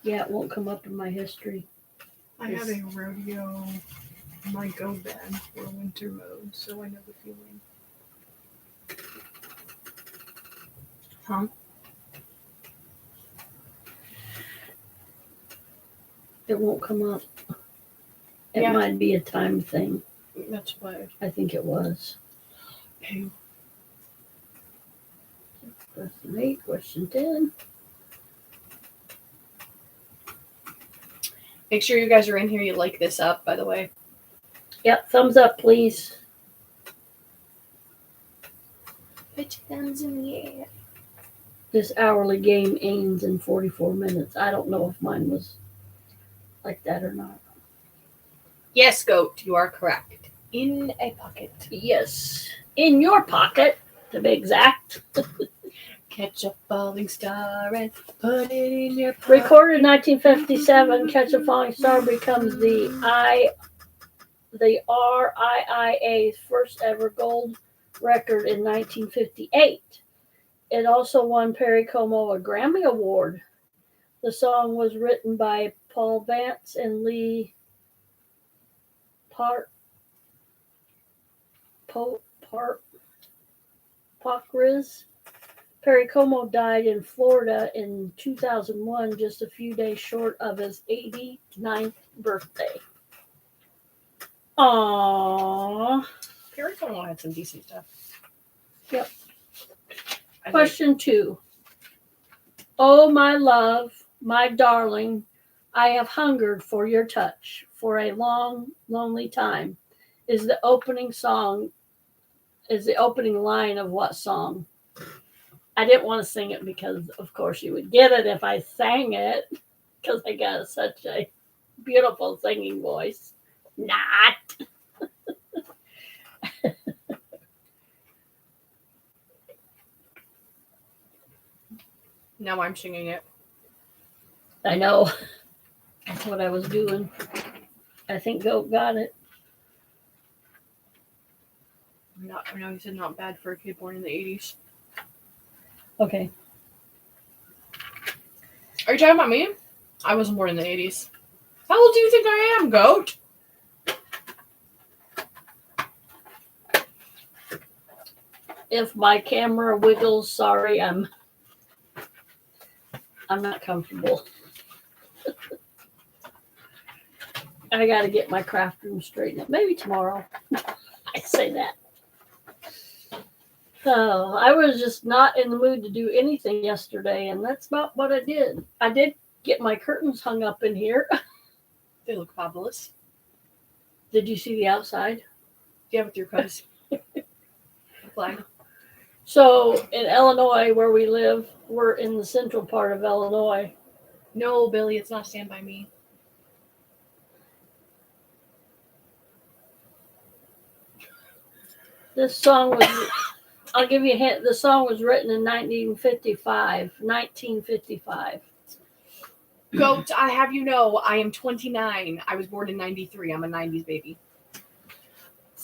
Speaker 2: Yeah, it won't come up in my history.
Speaker 1: I have a rodeo my go bag for winter mode, so I know the feeling. Huh?
Speaker 2: It won't come up. It
Speaker 1: Yeah.
Speaker 2: might be a time thing.
Speaker 1: That's why.
Speaker 2: I think it was.
Speaker 1: Okay.
Speaker 2: Question 8, question 10.
Speaker 1: Make sure you guys are in here. You like this up, by the way.
Speaker 2: Yep, thumbs up, please.
Speaker 1: Put your thumbs in the air.
Speaker 2: This hourly game ends in 44 minutes. I don't know if mine was like that or not.
Speaker 1: Yes, Goat, you are correct. In a pocket.
Speaker 2: Yes, in your pocket, to be exact.
Speaker 1: Catch a falling star and put it in your pocket.
Speaker 2: Recorded in 1957, Catch a Falling Star becomes the RIIA's first ever gold record in 1958. It also won Perry Como a Grammy Award. The song was written by Paul Vance and Lee Pockriz. Perry Como died in Florida in 2001, just a few days short of his 89th birthday. Aww.
Speaker 1: Perry Como had some decent stuff.
Speaker 2: Yep. Question 2. Oh, my love, my darling, I have hungered for your touch for a long, lonely time. Is the opening line of what song? I didn't want to sing it because, of course, you would get it if I sang it because I got such a beautiful singing voice. Not.
Speaker 1: Now I'm singing it.
Speaker 2: I know. That's what I was doing. I think Goat got it.
Speaker 1: I know you said not bad for a kid born in the 80s.
Speaker 2: Okay.
Speaker 1: Are you talking about me? I wasn't born in the 80s. How old do you think I am, Goat?
Speaker 2: If my camera wiggles, sorry, I'm not comfortable. I got to get my craft room straightened up. Maybe tomorrow. I say that. So I was just not in the mood to do anything yesterday, and that's about what I did. I did get my curtains hung up in here.
Speaker 1: They look fabulous.
Speaker 2: Did you see the outside?
Speaker 1: Yeah, with your Cubs flag.
Speaker 2: So in Illinois, where we live, we're in the central part of Illinois.
Speaker 1: No, Billy, it's not Stand By Me.
Speaker 2: This song was, I'll give you a hint, the song was written in 1955.
Speaker 1: Goat, I have you know, I am 29. I was born in 93. I'm a 90s baby.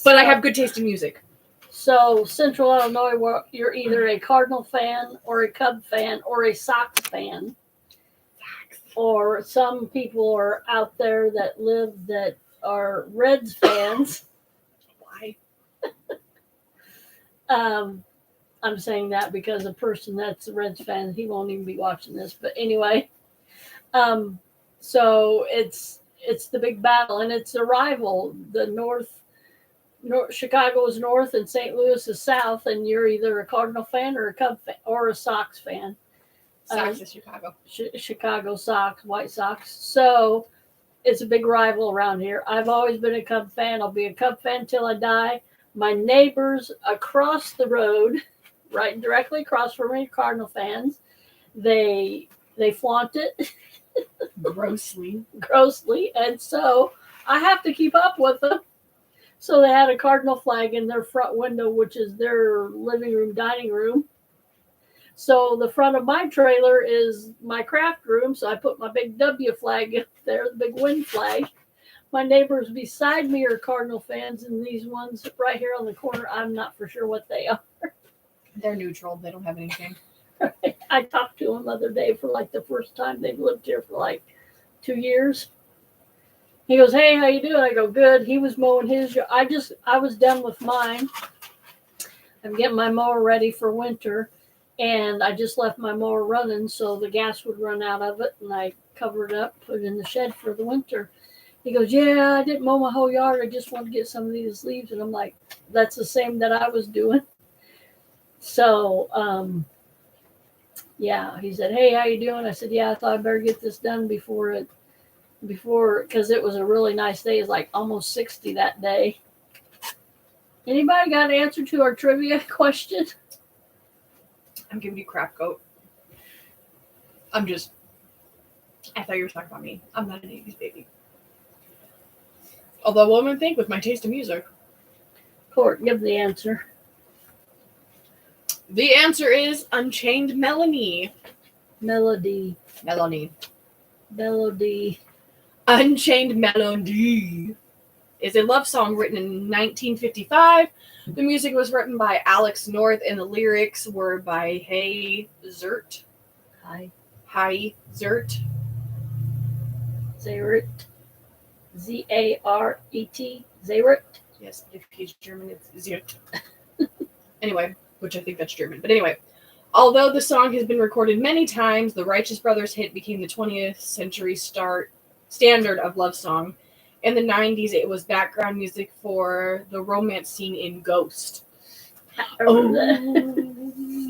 Speaker 1: But I have good taste in music.
Speaker 2: So Central Illinois, you're either a Cardinal fan or a Cub fan or a Sox fan. Or some people are out there that live that are Reds fans.
Speaker 1: Why?
Speaker 2: I'm saying that because a person that's a Reds fan, he won't even be watching this. But anyway, so it's the big battle, and it's a rival. The North Chicago is north, and St. Louis is south, and you're either a Cardinal fan or a Cub fan or a Sox fan.
Speaker 1: Sox is Chicago.
Speaker 2: Chicago Sox, White Sox. So it's a big rival around here. I've always been a Cub fan. I'll be a Cub fan till I die. My neighbors across the road, right directly across from me, Cardinal fans, they flaunt it
Speaker 1: grossly,
Speaker 2: and so I have to keep up with them. So they had a Cardinal flag in their front window, which is their living room, dining room. So the front of my trailer is my craft room. So I put my big W flag up there, the big win flag. My neighbors beside me are Cardinal fans, and these ones right here on the corner, I'm not for sure what they are.
Speaker 1: They're neutral. They don't have anything.
Speaker 2: I talked to them the other day for like the first time. They've lived here for like 2 years. He goes, "Hey, how you doing?" I go, "Good." He was mowing his. I was done with mine. I'm getting my mower ready for winter, and I just left my mower running so the gas would run out of it, and I covered it up, put it in the shed for the winter. He goes, "Yeah, I didn't mow my whole yard. I just wanted to get some of these leaves." And I'm like, that's the same that I was doing. So, yeah, he said, "Hey, how you doing?" I said, "Yeah, I thought I better get this done before, because it was a really nice day. It's like almost 60 that day." Anybody got an answer to our trivia question?
Speaker 1: I'm giving you crap, Goat. I thought you were talking about me. I'm not an 80s baby. Although one would think with my taste in music.
Speaker 2: Court, give the answer.
Speaker 1: The answer is Unchained Melody.
Speaker 2: Melody.
Speaker 1: Melody.
Speaker 2: Melody.
Speaker 1: Unchained Melody is a love song written in 1955. The music was written by Alex North, and the lyrics were by Hay Zert. Hay Zert.
Speaker 2: Zaret. Z-A-R-E-T. Zaret.
Speaker 1: Yes, but if he's German, it's Zert. Anyway, which I think that's German. But anyway, although the song has been recorded many times, the Righteous Brothers hit became the 20th century standard of love song. In the 90s, it was background music for the romance scene in Ghost.
Speaker 2: Oh,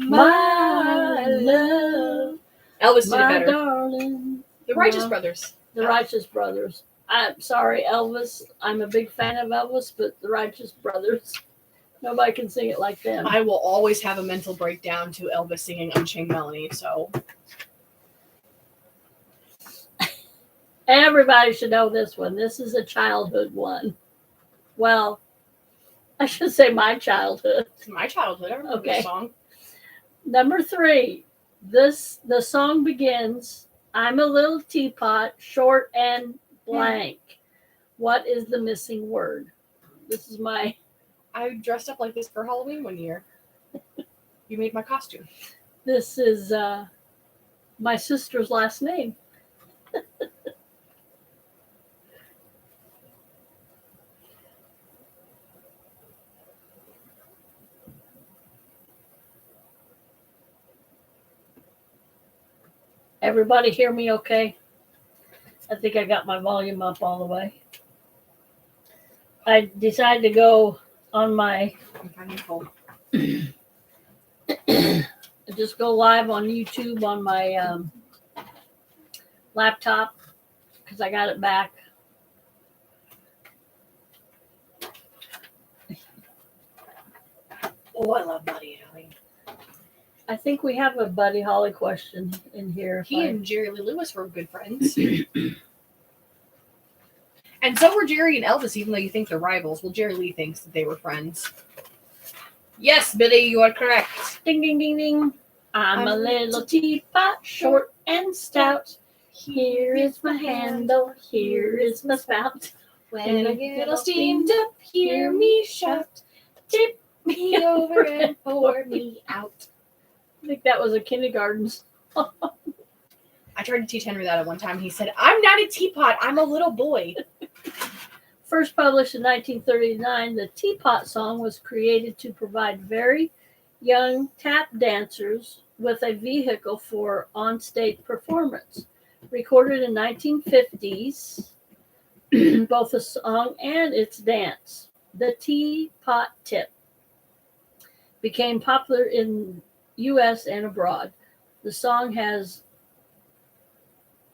Speaker 2: my love.
Speaker 1: Elvis did it
Speaker 2: My
Speaker 1: better.
Speaker 2: darling.
Speaker 1: The Righteous Brothers.
Speaker 2: The Righteous Brothers. I'm sorry, Elvis. I'm a big fan of Elvis, but the Righteous Brothers, nobody can sing it like them.
Speaker 1: I will always have a mental breakdown to Elvis singing Unchained Melody, so.
Speaker 2: Everybody should know this one. This is a childhood one. Well, I should say my childhood.
Speaker 1: It's my childhood. I remember
Speaker 2: Okay.
Speaker 1: this song.
Speaker 2: Number 3. The song begins, I'm a little teapot, short and blank. What is the missing word? This is my...
Speaker 1: I dressed up like this for Halloween one year. You made my costume.
Speaker 2: This is my sister's last name. Everybody hear me okay? I think I got my volume up all the way. I decided to go on my...
Speaker 1: I'm finding cold.
Speaker 2: just go live on YouTube on my laptop because I got it back.
Speaker 1: Oh, I love Buddy Holly.
Speaker 2: I think we have a Buddy Holly question in here.
Speaker 1: He and Jerry Lee Lewis were good friends. And so were Jerry and Elvis, even though you think they're rivals. Well, Jerry Lee thinks that they were friends. Yes, Billy, you are correct.
Speaker 2: Ding, ding, ding, ding. I'm a little teapot, short and stout. Here is my handle, here is my spout.
Speaker 1: When I get all steamed up, hear me shout. Tip me over and pour me out.
Speaker 2: I think that was a kindergarten song.
Speaker 1: I tried to teach Henry that at one time. He said, I'm not a teapot, I'm a little boy.
Speaker 2: First published in 1939, the Teapot song was created to provide very young tap dancers with a vehicle for on-stage performance. Recorded in 1950s, both the song and its dance, the Teapot Tip, became popular in U.S. and abroad. The song has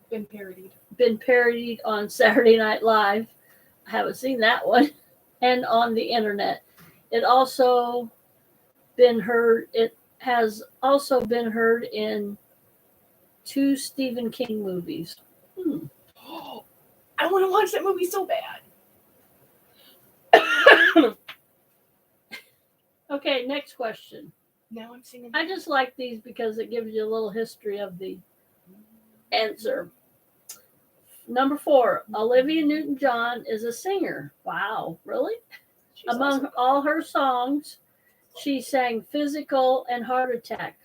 Speaker 1: Been parodied
Speaker 2: on Saturday Night Live. I haven't seen that one. And on the internet. It has also been heard in 2 Stephen King movies.
Speaker 1: I want to watch that movie so bad.
Speaker 2: Okay, next question.
Speaker 1: Now I'm singing.
Speaker 2: I just like these because it gives you a little history of the answer. Number 4, Olivia Newton-John is a singer. Wow, really? Among all her songs, she sang Physical and Heart Attack.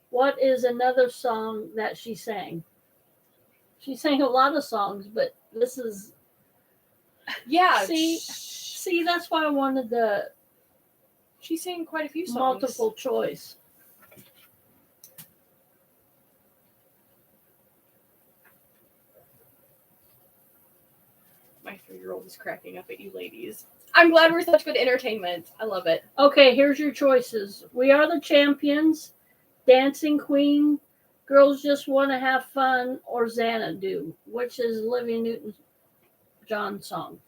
Speaker 2: What is another song that she sang? She sang a lot of songs, but this is...
Speaker 1: Yeah.
Speaker 2: See, that's why I wanted the...
Speaker 1: She sang quite a few songs.
Speaker 2: Multiple choice.
Speaker 1: My 3-year-old is cracking up at you ladies. I'm glad we're such good entertainment. I love it.
Speaker 2: Okay, here's your choices. We Are the Champions, Dancing Queen, Girls Just Want to Have Fun, or Xanadu, which is Olivia Newton-John's song.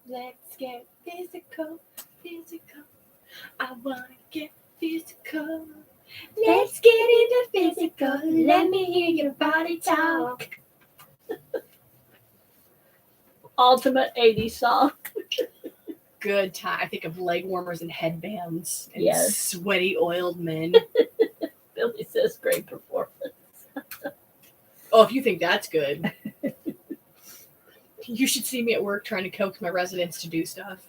Speaker 1: Let's get physical. I want to get physical. Let's get into physical. Let me hear your body talk.
Speaker 2: Ultimate 80s song.
Speaker 1: Good time. I think of leg warmers and headbands and
Speaker 2: Yes.
Speaker 1: sweaty oiled men.
Speaker 2: Billy says great performance.
Speaker 1: Oh, if you think that's good. You should see me at work trying to coax my residents to do stuff.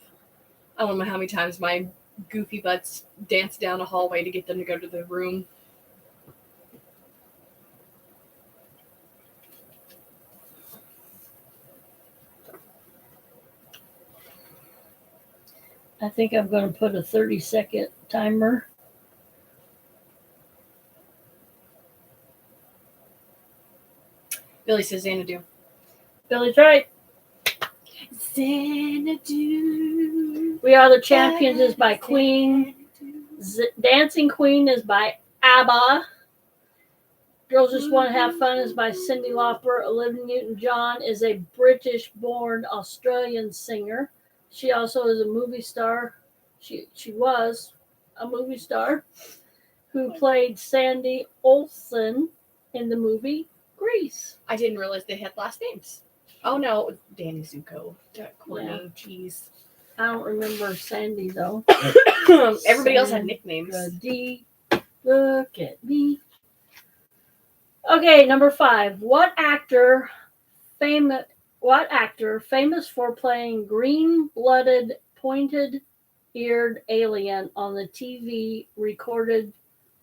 Speaker 1: I don't know how many times my goofy butts dance down a hallway to get them to go to the room.
Speaker 2: I think I'm going to put a 30-second timer.
Speaker 1: Billy says Xanadu.
Speaker 2: Billy's right.
Speaker 1: Xanadu.
Speaker 2: We Are the Champions is by Queen. Dancing Queen is by ABBA. Girls Just Want to Have Fun is by Cyndi Lauper. Olivia Newton-John is a British-born Australian singer. She also is a movie star. She was a movie star who played Sandy Olsen in the movie Grease.
Speaker 1: I didn't realize they had last names. Oh no, Danny Zuko. Courtney, jeez.
Speaker 2: I don't remember Sandy though.
Speaker 1: Everybody else had nicknames.
Speaker 2: Look at me. Okay, number 5. What actor famous for playing green-blooded, pointed-eared alien on the TV recorded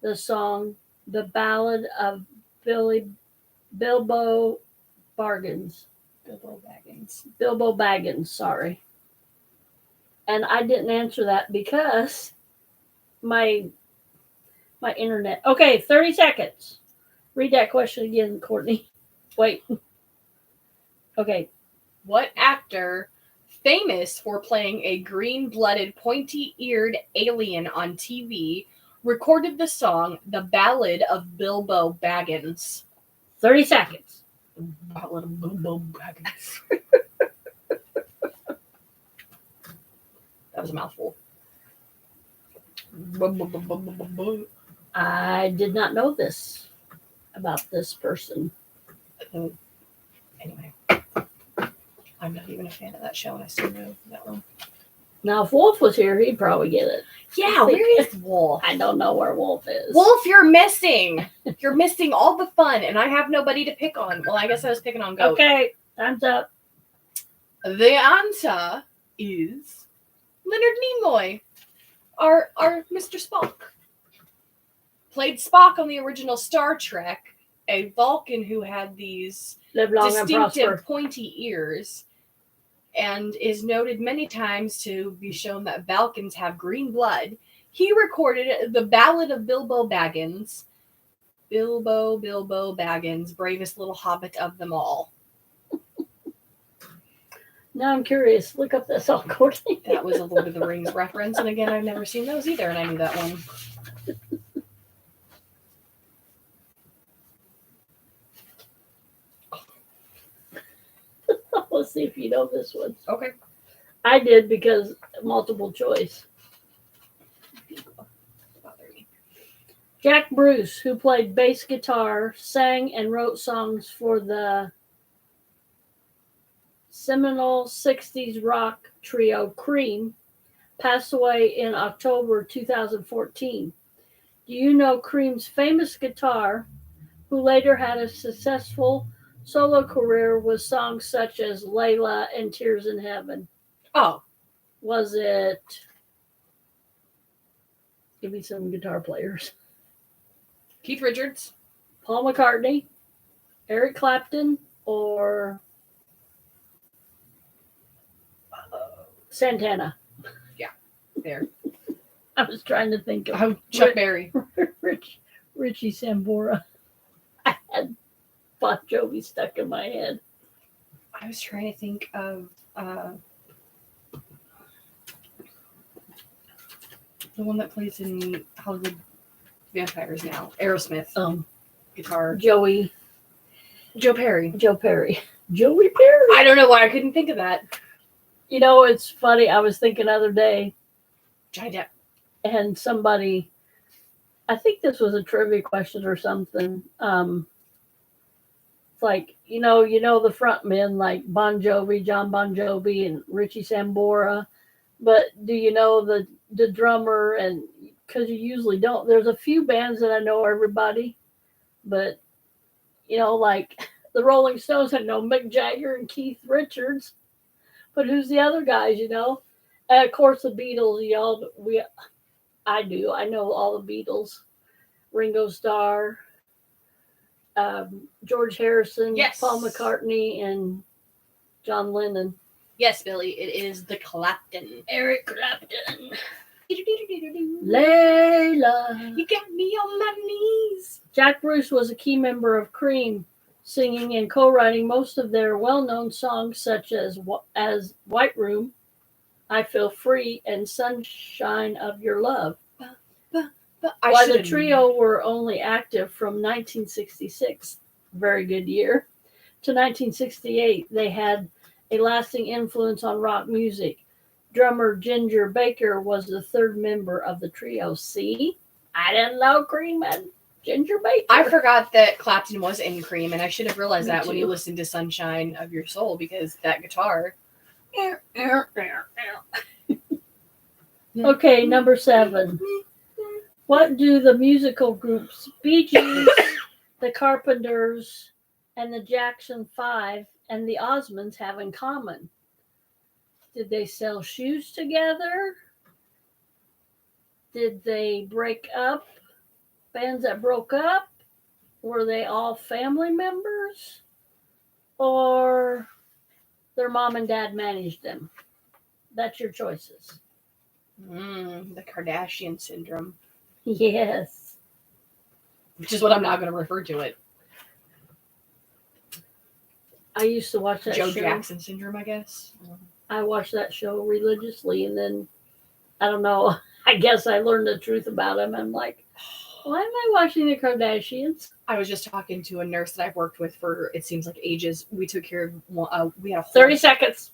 Speaker 2: the song "The Ballad of Bilbo Baggins"? Bilbo Baggins, sorry. And I didn't answer that because my internet. Okay, 30 seconds. Read that question again, Courtney. Wait. Okay.
Speaker 1: What actor famous for playing a green-blooded, pointy-eared alien on TV recorded the song "The Ballad of Bilbo Baggins"?
Speaker 2: 30 seconds.
Speaker 1: The Ballad of Bilbo Baggins. That was a mouthful.
Speaker 2: I did not know this about this person.
Speaker 1: Anyway, I'm not even a fan of that show, and I still know that one.
Speaker 2: Now, if Wolf was here, he'd probably get it.
Speaker 1: Yeah, where is Wolf?
Speaker 2: I don't know where Wolf is.
Speaker 1: Wolf, you're missing. You're missing all the fun, and I have nobody to pick on. Well, I guess I was picking on Goat.
Speaker 2: Okay, time's up.
Speaker 1: The answer is Leonard Nimoy, our Mr. Spock. Played Spock on the original Star Trek, a Vulcan who had these
Speaker 2: Live long and
Speaker 1: distinctive
Speaker 2: prosper.
Speaker 1: pointy ears, and is noted many times to be shown that Vulcans have green blood. He recorded the Ballad of Bilbo Baggins. Bilbo Baggins, bravest little hobbit of them all.
Speaker 2: Now I'm curious. Look up that song, Courtney.
Speaker 1: That was a Lord of the Rings reference, and again, I've never seen those either, and I knew that one.
Speaker 2: Let's see if you know this one.
Speaker 1: Okay.
Speaker 2: I did because multiple choice. Jack Bruce, who played bass guitar, sang and wrote songs for the seminal 60s rock trio Cream, passed away in October 2014. Do you know Cream's famous guitar, who later had a successful solo career with songs such as Layla and Tears in Heaven?
Speaker 1: Oh.
Speaker 2: Was it... Give me some guitar players.
Speaker 1: Keith Richards.
Speaker 2: Paul McCartney, Eric Clapton, or Santana?
Speaker 1: Yeah, there.
Speaker 2: I was trying to think of
Speaker 1: Chuck Berry.
Speaker 2: Richie Sambora. I had Bon Jovi stuck in my head.
Speaker 1: I was trying to think of the one that plays in Hollywood Vampires now. Aerosmith. Guitar.
Speaker 2: Joe
Speaker 1: Perry.
Speaker 2: Joey Perry.
Speaker 1: I don't know why I couldn't think of that.
Speaker 2: You know, it's funny. I was thinking the other day,
Speaker 1: Johnny Depp.
Speaker 2: And somebody, I think this was a trivia question or something. It's like, you know the front men like Bon Jovi, John Bon Jovi, and Richie Sambora, but do you know the drummer? And because you usually don't. There's a few bands that I know everybody, but like the Rolling Stones had no Mick Jagger and Keith Richards, but who's the other guys? And of course the Beatles. I do. I know all the Beatles. Ringo Starr, George Harrison,
Speaker 1: Yes.
Speaker 2: Paul McCartney, and John Lennon.
Speaker 1: Yes, Billy, it is the Clapton.
Speaker 2: Eric Clapton. Layla.
Speaker 1: You got me on my knees.
Speaker 2: Jack Bruce was a key member of Cream, singing and co-writing most of their well-known songs such as White Room, I Feel Free, and Sunshine of Your Love. While the trio were only active from 1966, very good year, to 1968, they had a lasting influence on rock music. Drummer Ginger Baker was the third member of the trio. See? I didn't know Cream had Ginger Baker.
Speaker 1: I forgot that Clapton was in Cream, and I should have realized
Speaker 2: Me
Speaker 1: that when you
Speaker 2: too.
Speaker 1: listened to Sunshine of Your Soul, because that guitar.
Speaker 2: Okay, number 7. What do the musical groups Bee Gees, the Carpenters, and the Jackson 5 and the Osmonds have in common? Did they sell shoes together? Did they break up? Bands that broke up? Were they all family members? Or their mom and dad managed them? That's your choices.
Speaker 1: The Kardashian syndrome.
Speaker 2: Yes.
Speaker 1: Which is what I'm now going to refer to it.
Speaker 2: I used to watch that
Speaker 1: Joe
Speaker 2: show.
Speaker 1: Jackson syndrome, I guess.
Speaker 2: I watched that show religiously, and then, I don't know, I guess I learned the truth about him. I'm like, why am I watching the Kardashians?
Speaker 1: I was just talking to a nurse that I've worked with for, it seems like, ages. We took care of, we had a
Speaker 2: 30 seconds.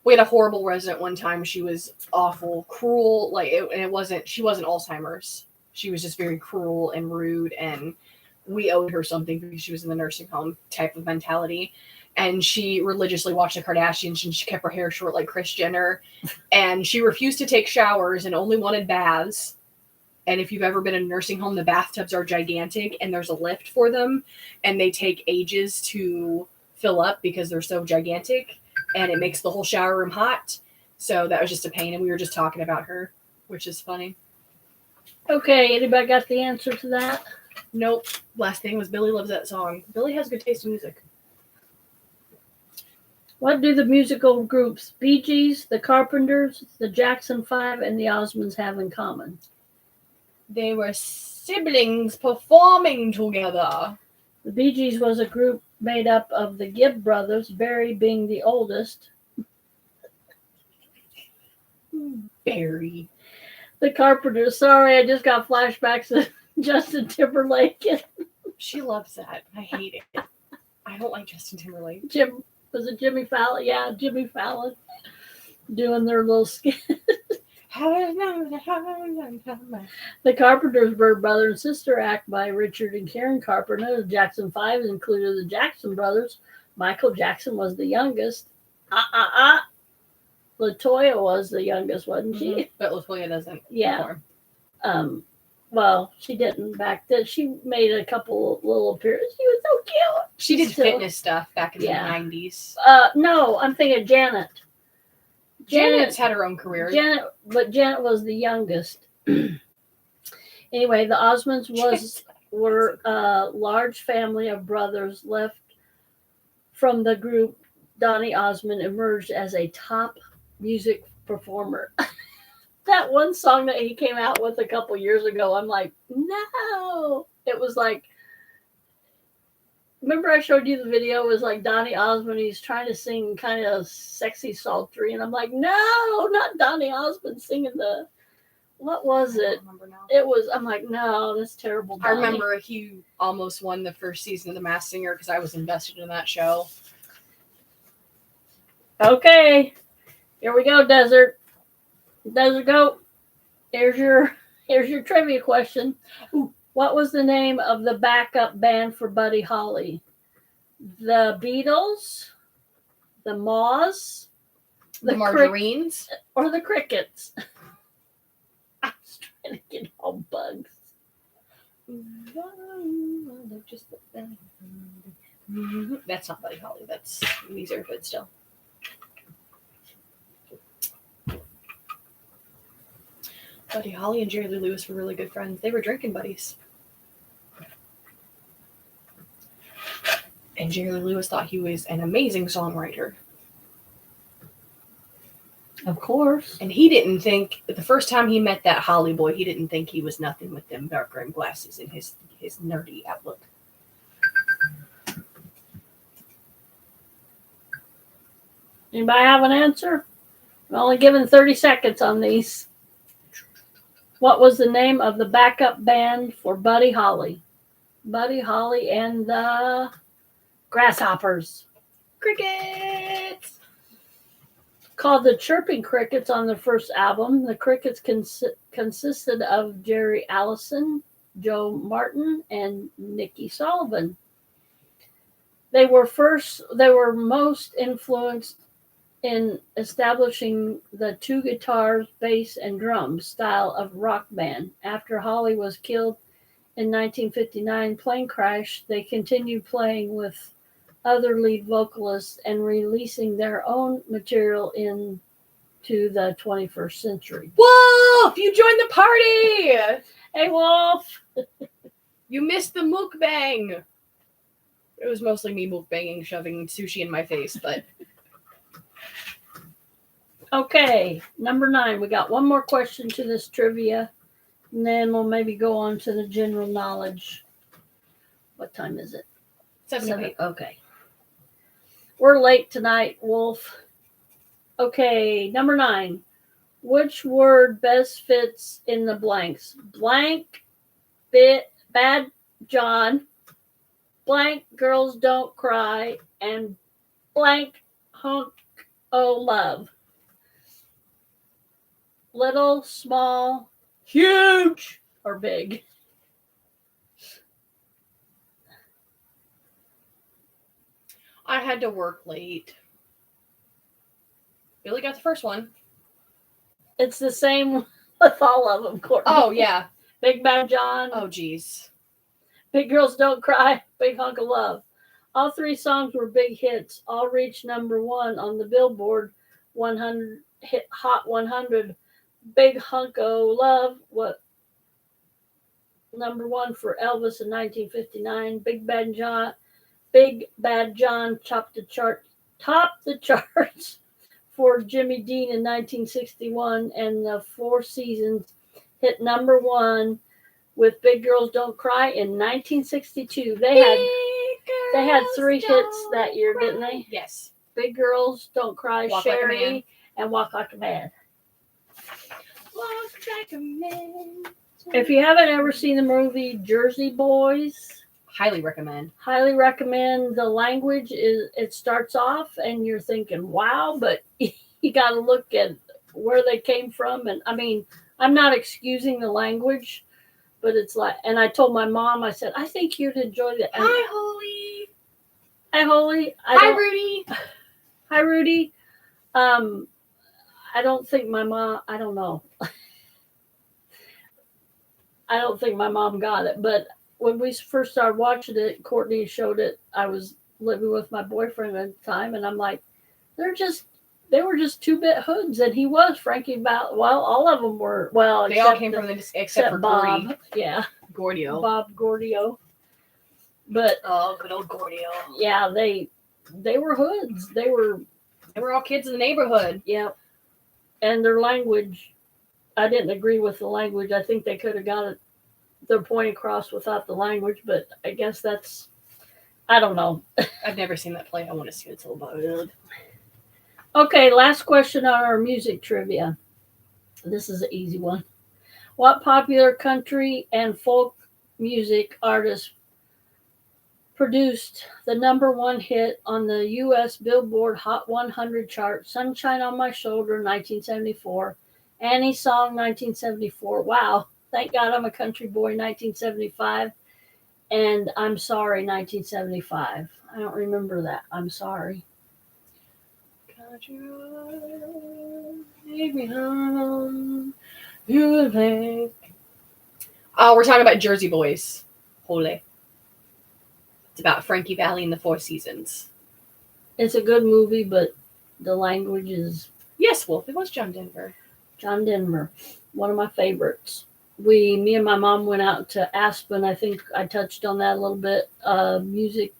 Speaker 1: We had a horrible resident one time. She was awful, cruel, she wasn't Alzheimer's. She was just very cruel and rude, and we owed her something because she was in the nursing home type of mentality. And she religiously watched the Kardashians, and she kept her hair short like Kris Jenner. And she refused to take showers and only wanted baths. And if you've ever been in a nursing home, the bathtubs are gigantic, and there's a lift for them. And they take ages to fill up because they're so gigantic. And it makes the whole shower room hot. So that was just a pain. And we were just talking about her, which is funny.
Speaker 2: Okay, anybody got the answer to that?
Speaker 1: Nope. Last thing was Billy loves that song. Billy has good taste in music.
Speaker 2: What do the musical groups Bee Gees, the Carpenters, the Jackson 5, and the Osmonds have in common?
Speaker 1: They were siblings performing together.
Speaker 2: The Bee Gees was a group made up of the Gibb brothers, Barry being the oldest.
Speaker 1: Barry.
Speaker 2: The Carpenters, sorry, I just got flashbacks to Justin Timberlake.
Speaker 1: She loves that. I hate it. I don't like Justin Timberlake.
Speaker 2: Was it Jimmy Fallon? Yeah, Jimmy Fallon doing their little skit. The Carpenters were brother and sister act by Richard and Karen Carpenter. The Jackson 5 included the Jackson brothers. Michael Jackson was the youngest. LaToya was the youngest, wasn't she?
Speaker 1: Mm-hmm. But LaToya doesn't.
Speaker 2: Yeah. Well, she didn't back then. She made a couple little appearances. She was so cute.
Speaker 1: She did fitness stuff back in the 90s.
Speaker 2: No, I'm thinking Janet.
Speaker 1: Janet's had her own career.
Speaker 2: Janet was the youngest. Anyway, the Osmonds were a large family of brothers left from the group. Donny Osmond emerged as a top music performer. That one song that he came out with a couple years ago, I'm like, no. It was like, remember I showed you the video? It was like Donny Osmond. He's trying to sing kind of sexy, sultry. And I'm like, no, not Donny Osmond singing what was it?
Speaker 1: I don't remember now.
Speaker 2: It was, I'm like, no, that's terrible. Donny.
Speaker 1: I remember he almost won the first season of The Masked Singer because I was invested in that show.
Speaker 2: Okay, here we go, Desert. Desert Goat. Here's your trivia question. Ooh, what was the name of the backup band for Buddy Holly? The Beatles, the Moths,
Speaker 1: The Margarines,
Speaker 2: or the Crickets? I was trying to get all bugs.
Speaker 1: That's not Buddy Holly. That's Weezer, but still. Buddy Holly and Jerry Lee Lewis were really good friends. They were drinking buddies. And Jerry Lee Lewis thought he was an amazing songwriter.
Speaker 2: Of course.
Speaker 1: And he didn't think, the first time he met that Holly boy, he didn't think he was nothing with them dark rimmed glasses and his nerdy outlook.
Speaker 2: Anybody have an answer? I'm only given 30 seconds on these. What was the name of the backup band for Buddy Holly? Buddy Holly and the Grasshoppers.
Speaker 1: Crickets!
Speaker 2: Called the Chirping Crickets on their first album. The Crickets consisted of Jerry Allison, Joe Martin, and Nikki Sullivan. They were most influenced in establishing the two guitars, bass, and drums style of rock band. After Holly was killed in 1959 plane crash, they continued playing with other lead vocalists and releasing their own material into the 21st century.
Speaker 1: Wolf! You joined the party!
Speaker 2: Hey, Wolf!
Speaker 1: You missed the mukbang! It was mostly me mukbanging, shoving sushi in my face, but...
Speaker 2: Okay, number 9. We got one more question to this trivia, and then we'll maybe go on to the general knowledge. What time is it?
Speaker 1: 7.
Speaker 2: Okay. We're late tonight, Wolf. Okay, number 9. Which word best fits in the blanks? Blank, bad John, blank, girls don't cry, and blank, hunk, oh, love. Little, small, huge, or big?
Speaker 1: I had to work late. Billy got the first one.
Speaker 2: It's the same with all of them, Courtney.
Speaker 1: Oh, yeah.
Speaker 2: Big Bad John.
Speaker 1: Oh, geez.
Speaker 2: Big Girls Don't Cry. Big Hunk of Love. All 3 songs were big hits. All reached number 1 on the Billboard 100 Hot 100. Big Hunk of Love was number 1 for Elvis in 1959. Big Bad John topped the charts for Jimmy Dean in 1961, and the Four Seasons hit number 1 with Big Girls Don't Cry in 1962. They had 3 hits that year, didn't they?
Speaker 1: Yes.
Speaker 2: Big Girls Don't Cry,
Speaker 1: Walk
Speaker 2: Sherry,
Speaker 1: Like a Man.
Speaker 2: and Walk Like a Man.
Speaker 1: Walk like a man.
Speaker 2: If you haven't ever seen the movie Jersey Boys,
Speaker 1: Highly recommend.
Speaker 2: highly recommend. The language it starts off and you're thinking, wow, but you got to look at where they came from. And I mean, I'm not excusing the language, but it's like, and I told my mom, I said, I think you'd enjoy that.
Speaker 1: Hi, Holly.
Speaker 2: Hi, Holly.
Speaker 1: Hi, Rudy.
Speaker 2: Hi, Rudy. I don't think my mom, I don't know. I don't think my mom got it, but when we first started watching it, Courtney showed it. I was living with my boyfriend at the time, and I'm like, they were just 2-bit hoods, and he was Frankie well, all of them were. Well,
Speaker 1: they all came from except for
Speaker 2: Bob.
Speaker 1: Gordy.
Speaker 2: Yeah,
Speaker 1: Gordio.
Speaker 2: Bob Gordio. But
Speaker 1: oh, good old Gordio.
Speaker 2: Yeah, they were hoods. They were
Speaker 1: all kids in the neighborhood.
Speaker 2: Yeah, and their language, I didn't agree with the language. I think they could have got their point across without the language, but I guess that's, I don't know.
Speaker 1: I've never seen that play. I want to see it so bad.
Speaker 2: Okay, last question on our music trivia. This is an easy one. What popular country and folk music artist produced the number 1 hit on the U.S. Billboard Hot 100 chart, Sunshine on My Shoulder, 1974, Annie's Song, 1974, wow, Thank God I'm a Country Boy, 1975, and I'm Sorry, 1975. I don't remember that. I'm Sorry.
Speaker 1: Country road, take me home, you the place. Oh, we're talking about Jersey Boys. Holy. It's about Frankie Valli and the Four Seasons.
Speaker 2: It's a good movie, but the language is
Speaker 1: Yes, Wolf. It was John Denver.
Speaker 2: John Denver, one of my favorites. Me and my mom went out to Aspen. I think I touched on that a little bit. Music.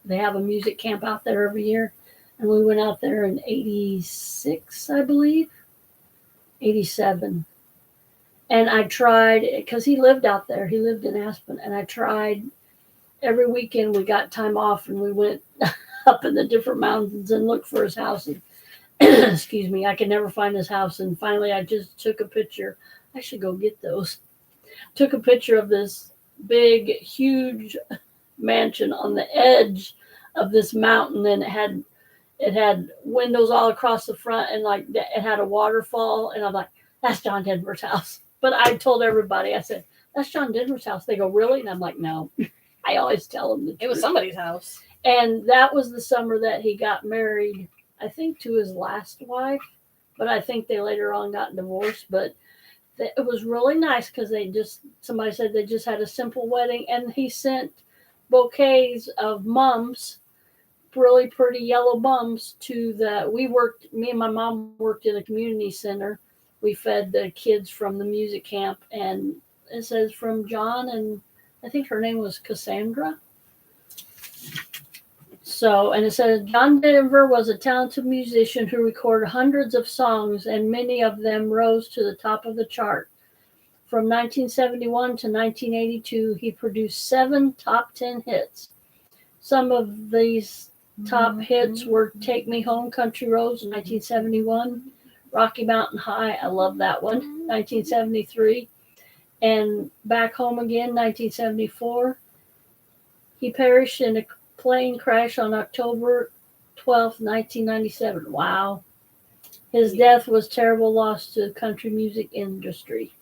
Speaker 2: They have a music camp out there every year, and we went out there in '86, I believe, '87. And I tried because he lived out there. He lived in Aspen, and I tried every weekend. We got time off, and we went up in the different mountains and looked for his house. And excuse me, I could never find his house. And finally, I just took a picture. I should go get those. Took a picture of this big, huge mansion on the edge of this mountain, and it had windows all across the front, and like it had a waterfall. And I'm like, that's John Denver's house. But I told everybody, I said, that's John Denver's house. They go, really? And I'm like, no. I always tell them the truth.
Speaker 1: It was somebody's house.
Speaker 2: And that was the summer that he got married, I think, to his last wife. But I think they later on got divorced. But it was really nice because somebody said they just had a simple wedding. And he sent bouquets of mums, really pretty yellow mums, me and my mom worked in a community center. We fed the kids from the music camp. And it says from John, and I think her name was Cassandra. So, and it says, John Denver was a talented musician who recorded hundreds of songs, and many of them rose to the top of the chart. From 1971 to 1982, he produced 7 top 10 hits. Some of these top hits were Take Me Home, Country Roads, 1971, Rocky Mountain High, I love that one, 1973, and Back Home Again, 1974. He perished in a plane crash on October 12th, 1997. Wow. His death was terrible loss to the country music industry.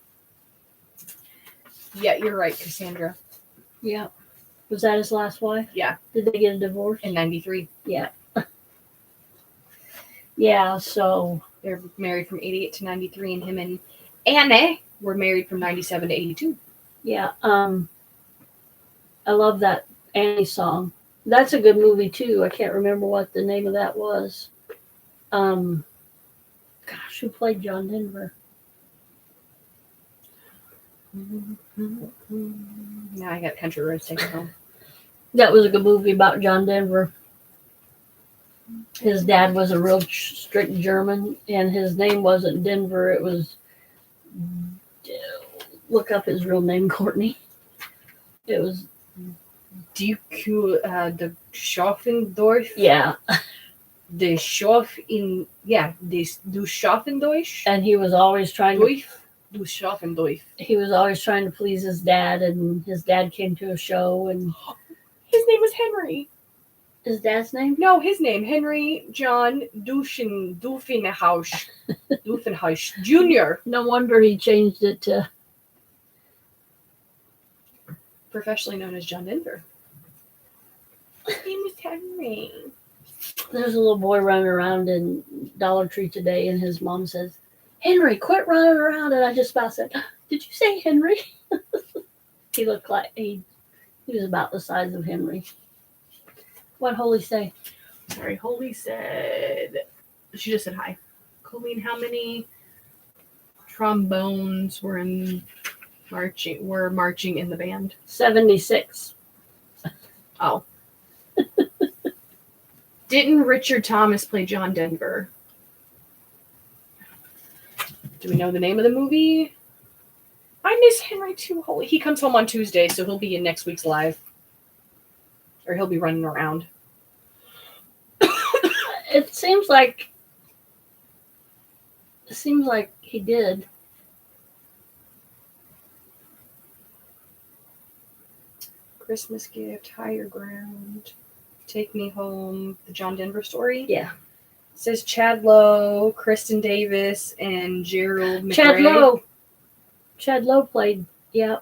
Speaker 1: Yeah, you're right, Cassandra.
Speaker 2: Yeah. Was that his last wife?
Speaker 1: Yeah.
Speaker 2: Did they get a divorce?
Speaker 1: In 93.
Speaker 2: Yeah. Yeah, so.
Speaker 1: They're married from 88 to 93, and him and Anne were married from 97 to 82.
Speaker 2: Yeah. I love that Annie song. That's a good movie too. I can't remember what the name of that was. Gosh, who played John Denver?
Speaker 1: Now I got Country Roads taken home.
Speaker 2: That was a good movie about John Denver. His dad was a real strict German, and his name wasn't Denver. It was, look up his real name, Courtney. It was
Speaker 1: Duke de Schaffendorf.
Speaker 2: Yeah.
Speaker 1: Du Schaffendorf.
Speaker 2: And he was always trying to.
Speaker 1: Du Schaffendorf.
Speaker 2: He was always trying to please his dad, and his dad came to a show, and
Speaker 1: his name was Henry.
Speaker 2: His dad's name?
Speaker 1: No, his name, Henry John Doofenhaus Jr.
Speaker 2: No wonder he changed it to.
Speaker 1: Professionally known as John Denver. His name was Henry.
Speaker 2: There's a little boy running around in Dollar Tree today, and his mom says, Henry, quit running around. And I just about said, did you say Henry? He looked like he was about the size of Henry. What Holy say?
Speaker 1: Sorry, Holy said, she just said hi. Colleen, how many trombones were marching in the band?
Speaker 2: 76.
Speaker 1: Oh. Didn't Richard Thomas play John Denver? Do we know the name of the movie? I miss Henry too. Holy, he comes home on Tuesday, so he'll be in next week's live. Or he'll be running around.
Speaker 2: It seems like he did.
Speaker 1: Christmas Gift, Higher Ground, Take Me Home, The John Denver Story.
Speaker 2: Yeah.
Speaker 1: It says Chad Lowe, Kristen Davis, and Gerald
Speaker 2: McRae. Chad Lowe played, yeah.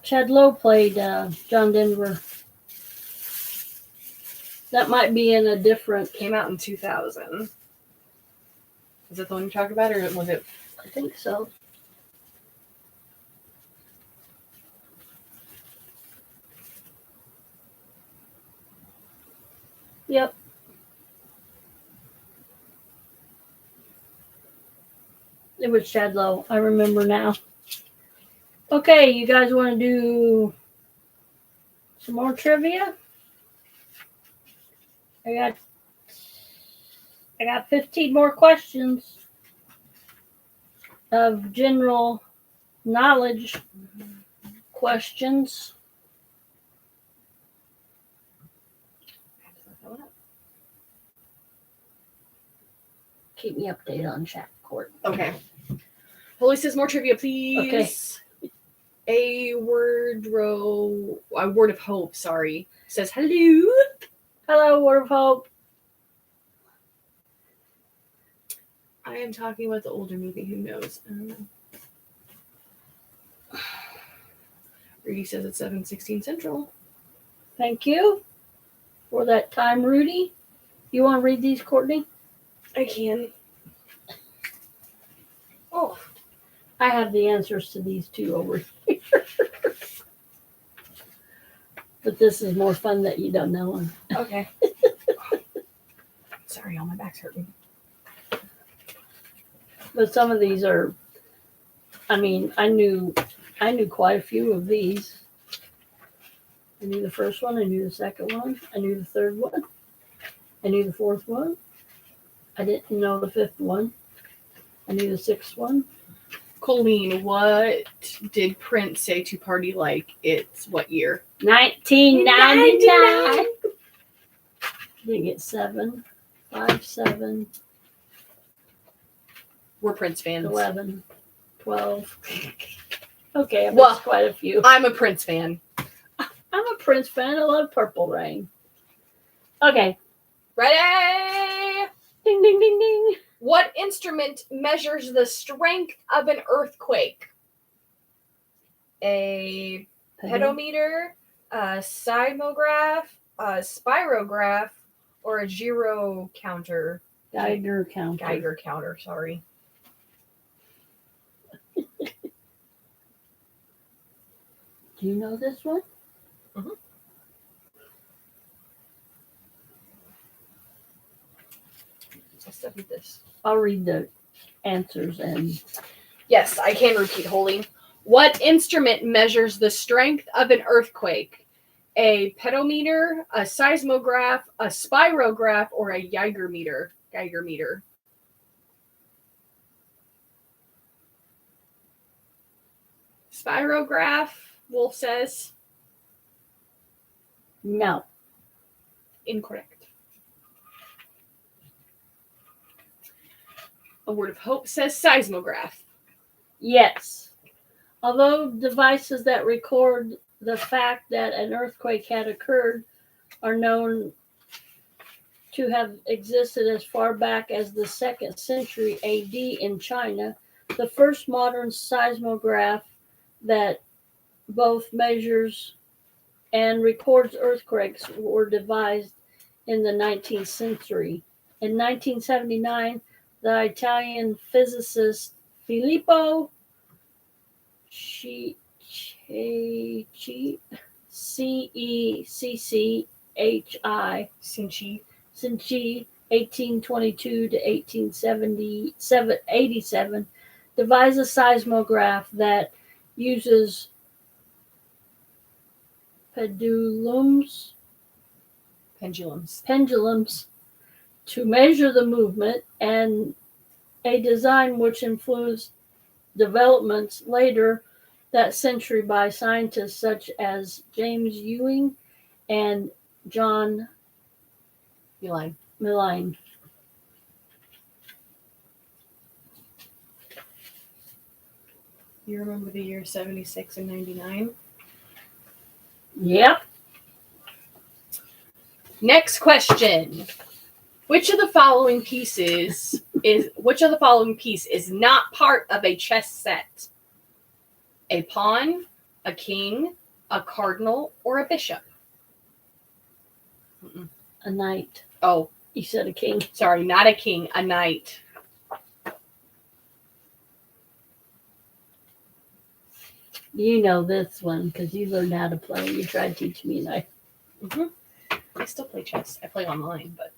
Speaker 2: Chad Lowe played John Denver. That might be in a different...
Speaker 1: Came out in 2000. Is that the one you're talking about, or was it...
Speaker 2: I think so. Yep. It was Shadlow. I remember now. Okay, you guys want to do some more trivia? I got 15 more questions of general knowledge questions. Keep me updated on chat, Court.
Speaker 1: Okay. Holly says more trivia, please. Okay. A word of hope, sorry. Says hello.
Speaker 2: Hello, word of hope.
Speaker 1: I am talking about the older movie, who knows? I don't know. Rudy says it's 7:16 Central.
Speaker 2: Thank you for that time, Rudy. You want to read these, Courtney?
Speaker 1: I can. Oh.
Speaker 2: I have the answers to these two over here. But this is more fun that you don't know them.
Speaker 1: Okay. Sorry, all my back's hurting.
Speaker 2: But some of these are, I mean, I knew quite a few of these. I knew the first one, I knew the second one, I knew the third one, I knew the fourth one. I didn't know the fifth one. I knew the sixth one.
Speaker 1: Colleen, what did Prince say to Party Like It's what year?
Speaker 2: 1999. Didn't get 7, 5, 7.
Speaker 1: We're Prince fans.
Speaker 2: 11, 12. Okay, I've missed quite a few.
Speaker 1: I'm a Prince fan.
Speaker 2: I'm a Prince fan. I love Purple Rain. Okay.
Speaker 1: Ready?
Speaker 2: Ding, ding, ding, ding.
Speaker 1: What instrument measures the strength of an earthquake? A pedometer, a seismograph, a spirograph, or a gyro counter?
Speaker 2: Geiger counter.
Speaker 1: Geiger counter, sorry.
Speaker 2: Do you know this one?
Speaker 1: Mm-hmm. I studied this.
Speaker 2: I'll read the answers and...
Speaker 1: Yes, I can repeat, Holy. What instrument measures the strength of an earthquake? A pedometer, a seismograph, a spirograph, or a Geiger meter? Geiger meter. Spirograph, Wolf says.
Speaker 2: No.
Speaker 1: Incorrect. A word of hope says seismograph.
Speaker 2: Yes. Although devices that record the fact that an earthquake had occurred are known to have existed as far back as the 2nd century AD in China, the first modern seismograph that both measures and records earthquakes were devised in the 19th century. In 1979, the Italian physicist Filippo Cecchi, Cinci, 1822 to 1887, devised a seismograph that uses pendulums to measure the movement, and a design which influenced developments later that century by scientists such as James Ewing and John Milne.
Speaker 1: You remember the year 76 and 99?
Speaker 2: Yep.
Speaker 1: Next question. Which of the following piece is not part of a chess set? A pawn, a king, a cardinal, or a bishop? Mm-mm.
Speaker 2: A knight.
Speaker 1: Oh.
Speaker 2: You said a king.
Speaker 1: Sorry, not a king, a knight.
Speaker 2: You know this one because you learned how to play. You tried to teach me knight.
Speaker 1: Mm-hmm. I still play chess. I play online, but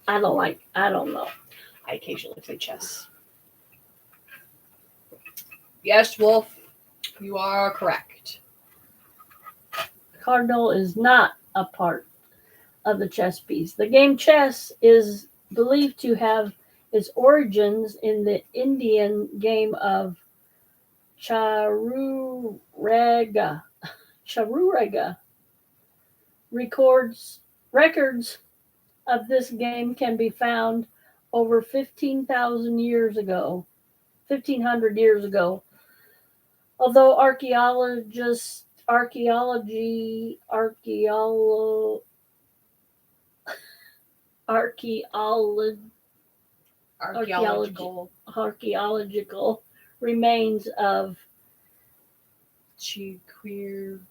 Speaker 2: I don't know.
Speaker 1: I occasionally play chess. Yes, Wolf, you are correct.
Speaker 2: Cardinal is not a part of the chess piece. The game chess is believed to have its origins in the Indian game of Charurega. Charurega. Records of this game can be found over 15,000 years ago, 1,500 years ago. Although archaeological remains of Chiquirid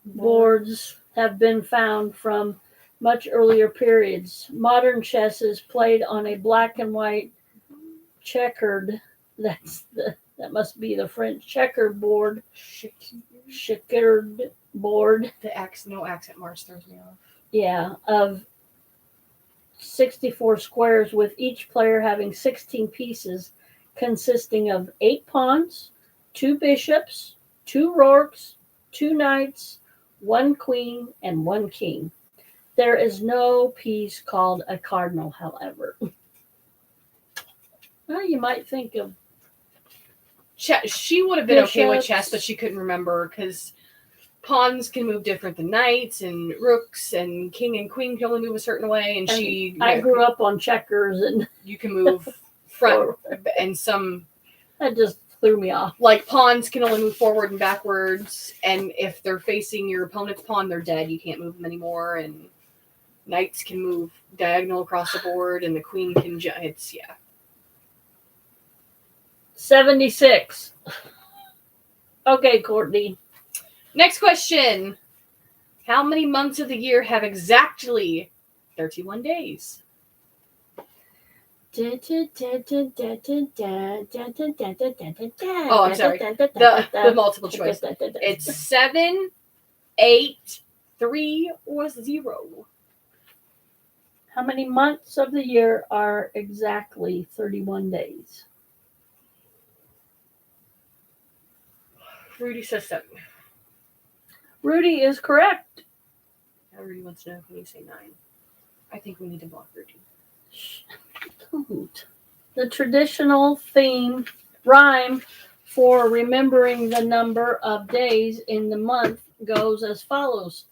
Speaker 2: boards have been found from much earlier periods. Modern chess is played on a black and white checkered. That must be the French checkerboard. Checkered board.
Speaker 1: No accent marks throws me off.
Speaker 2: Yeah, of 64 squares, with each player having 16 pieces, consisting of 8 pawns, 2 bishops, 2 rorks, 2 knights, 1 queen, and 1 king. There is no piece called a cardinal, however. Well, you might think of
Speaker 1: she would have been okay with
Speaker 2: bishops.
Speaker 1: chess, but she couldn't remember because pawns can move different than knights, and rooks and king and queen can only move a certain way. And
Speaker 2: I grew up on checkers, and
Speaker 1: you can move front and some.
Speaker 2: That just threw me off.
Speaker 1: Like pawns can only move forward and backwards, and if they're facing your opponent's pawn, they're dead. You can't move them anymore. And knights can move diagonal across the board, and the queen can. It's
Speaker 2: 76. Okay, Courtney.
Speaker 1: Next question. How many months of the year have exactly 31 days?
Speaker 2: Oh,
Speaker 1: I'm sorry. The multiple choice. It's 7, 8, 3, or 0.
Speaker 2: How many months of the year are exactly 31 days?
Speaker 1: Rudy says 7.
Speaker 2: Rudy is correct.
Speaker 1: Now Rudy wants to know if we say 9. I think we need to block Rudy.
Speaker 2: Don't. The traditional rhyme for remembering the number of days in the month goes as follows.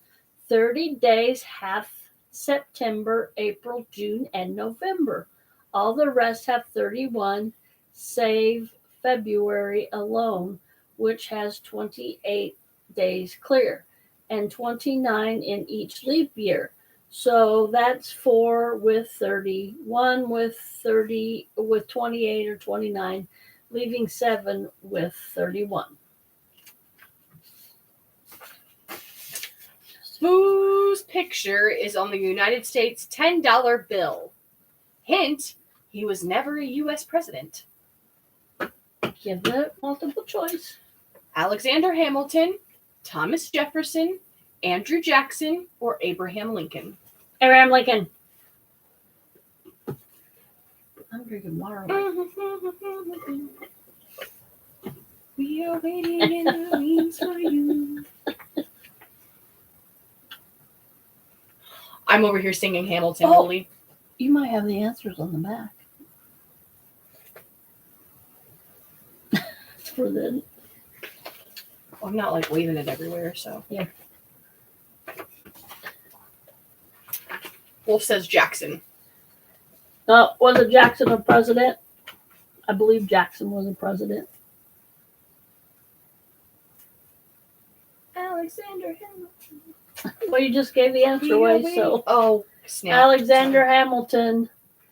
Speaker 2: 30 days hath September, April, June, and November. All the rest have 31, save February alone, which has 28 days clear, and 29 in each leap year. So that's 4 with 30, 1 with 30, with 28 or 29, leaving 7 with 31.
Speaker 1: Whose picture is on the United States $10 bill? Hint, he was never a U.S. president.
Speaker 2: Give the multiple choice.
Speaker 1: Alexander Hamilton, Thomas Jefferson, Andrew Jackson, or Abraham Lincoln?
Speaker 2: Abraham Lincoln. I'm drinking water.
Speaker 1: We are waiting in the wings for you. I'm over here singing Hamilton, Lily.
Speaker 2: You might have the answers on the back. It's for the...
Speaker 1: I'm not like waving it everywhere, so.
Speaker 2: Yeah.
Speaker 1: Wolf says Jackson.
Speaker 2: Was it Jackson a president? I believe Jackson was a president.
Speaker 1: Alexander Hamilton.
Speaker 2: Well, you just gave the answer away, so.
Speaker 1: Oh, snap.
Speaker 2: Alexander Hamilton,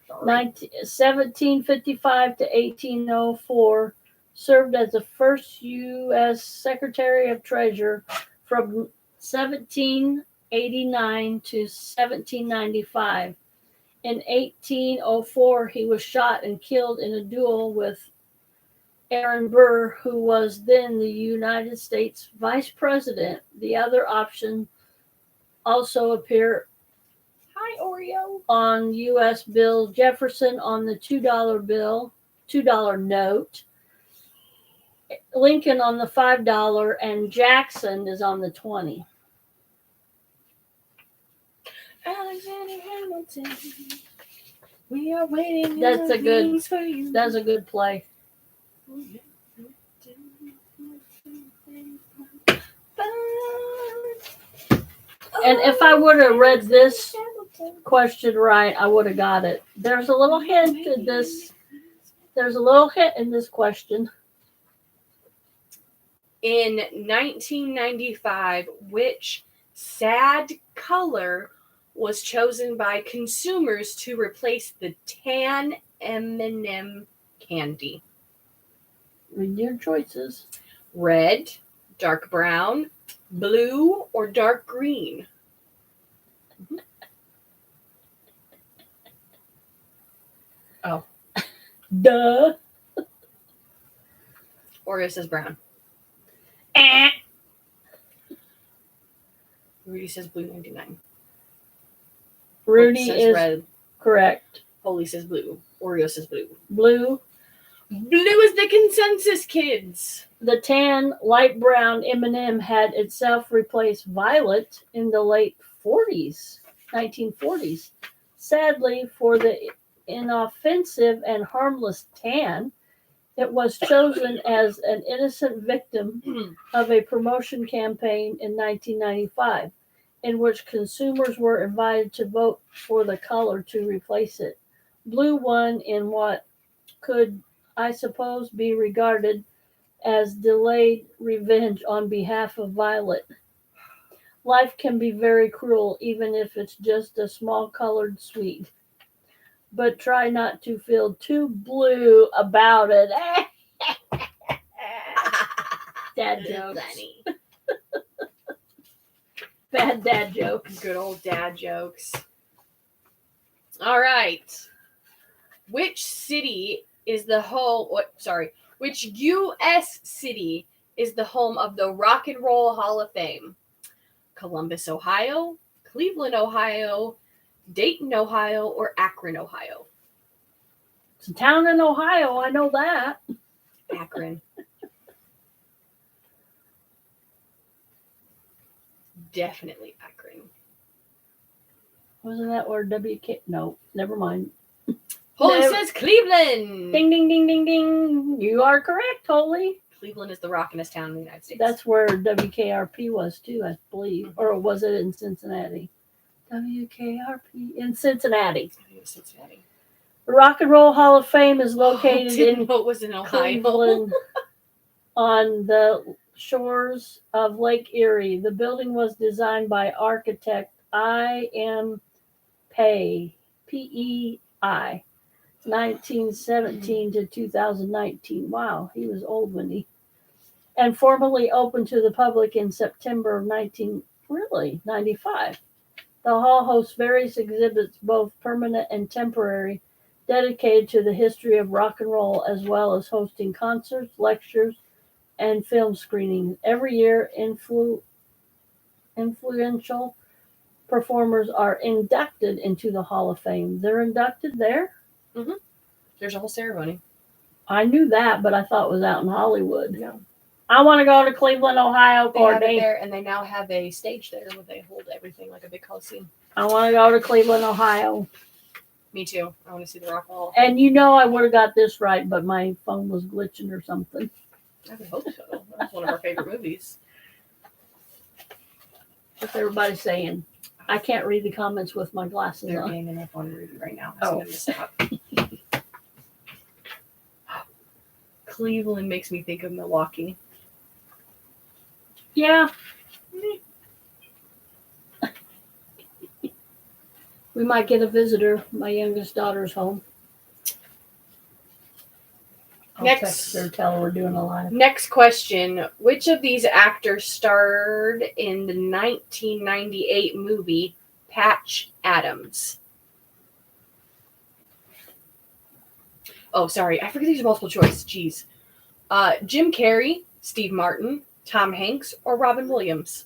Speaker 2: 1755 to 1804, served as the first U.S. Secretary of Treasury from 1789 to 1795. In 1804, he was shot and killed in a duel with Aaron Burr, who was then the United States Vice President. The other option also appear
Speaker 1: Hi, Oreo.
Speaker 2: on U.S. bill. Jefferson on the $2 bill, $2 note. Lincoln on the $5, and Jackson is on the 20.
Speaker 1: Alexander Hamilton. We are waiting.
Speaker 2: That's a good-
Speaker 1: wings for you.
Speaker 2: That's a good play. And if I would have read this question right, I would have got it. There's a little hint in this. There's a little hint in this question.
Speaker 1: In 1995, which sad color was chosen by consumers to replace the tan M&M candy?
Speaker 2: Read your choices.
Speaker 1: Red, dark brown, blue, or dark green? Oh.
Speaker 2: Duh.
Speaker 1: Oreo says brown.
Speaker 2: Eh.
Speaker 1: Rudy says blue 99.
Speaker 2: Rudy
Speaker 1: says
Speaker 2: is
Speaker 1: red.
Speaker 2: correct.
Speaker 1: Holy says blue. Oreo says blue.
Speaker 2: Blue.
Speaker 1: Blue is the consensus, kids.
Speaker 2: The tan, light brown M&M had itself replaced violet in the late 1940s. Sadly, for the inoffensive and harmless tan, it was chosen as an innocent victim of a promotion campaign in 1995, in which consumers were invited to vote for the color to replace it. Blue won in what could, I suppose, be regarded as delayed revenge on behalf of violet. Life can be very cruel, even if it's just a small colored sweet. But try not to feel too blue about it. Dad jokes.
Speaker 1: Funny.
Speaker 2: Bad dad jokes.
Speaker 1: Good old dad jokes. All right. Which city is the home? Which U.S. city is the home of the Rock and Roll Hall of Fame? Columbus, Ohio, Cleveland, Ohio, Dayton, Ohio, or Akron, Ohio?
Speaker 2: It's a town in Ohio, I know that.
Speaker 1: Akron. Definitely Akron.
Speaker 2: Wasn't that where WK? No, never mind.
Speaker 1: Holy
Speaker 2: Never-
Speaker 1: says Cleveland.
Speaker 2: Ding, ding, ding, ding, ding. You are correct, Holy.
Speaker 1: Cleveland is the rockinest town in the United States.
Speaker 2: That's where WKRP was too, I believe. Or was it in Cincinnati? WKRP in Cincinnati.
Speaker 1: I think it was Cincinnati.
Speaker 2: The Rock and Roll Hall of Fame is located
Speaker 1: Didn't
Speaker 2: in
Speaker 1: know it was in Ohio.
Speaker 2: Cleveland on the shores of Lake Erie. The building was designed by architect I.M. Pei, P-E-I, 1917 to 2019. Wow, he was old when he... And formally opened to the public in September of 95. The hall hosts various exhibits, both permanent and temporary, dedicated to the history of rock and roll, as well as hosting concerts, lectures, and film screenings. Every year, influential performers are inducted into the Hall of Fame. They're inducted there?
Speaker 1: Mm-hmm. There's a whole ceremony.
Speaker 2: I knew that, but I thought it was out in Hollywood.
Speaker 1: No.
Speaker 2: I want to go to Cleveland, Ohio,
Speaker 1: They have it
Speaker 2: Courtney.
Speaker 1: there, and they now have a stage there where they hold everything like a big coliseum.
Speaker 2: I want to go to Cleveland, Ohio.
Speaker 1: Me too. I want to see the Rock Wall.
Speaker 2: And you know I would have got this right, but my phone was glitching or something.
Speaker 1: I would hope so. That's one of our favorite movies.
Speaker 2: What's everybody saying? I can't read the comments with my glasses
Speaker 1: They're
Speaker 2: on.
Speaker 1: hanging up on Ruby right now.
Speaker 2: Oh.
Speaker 1: So I'm gonna stop. Cleveland makes me think of Milwaukee.
Speaker 2: Yeah. We might get a visitor. My youngest daughter's home. I'll
Speaker 1: Next.
Speaker 2: text her, tell her we're doing a live.
Speaker 1: Next question. Which of these actors starred in the 1998 movie Patch Adams? Oh, sorry. I forget these are multiple choice. Jeez. Jim Carrey, Steve Martin, Tom Hanks, or Robin Williams?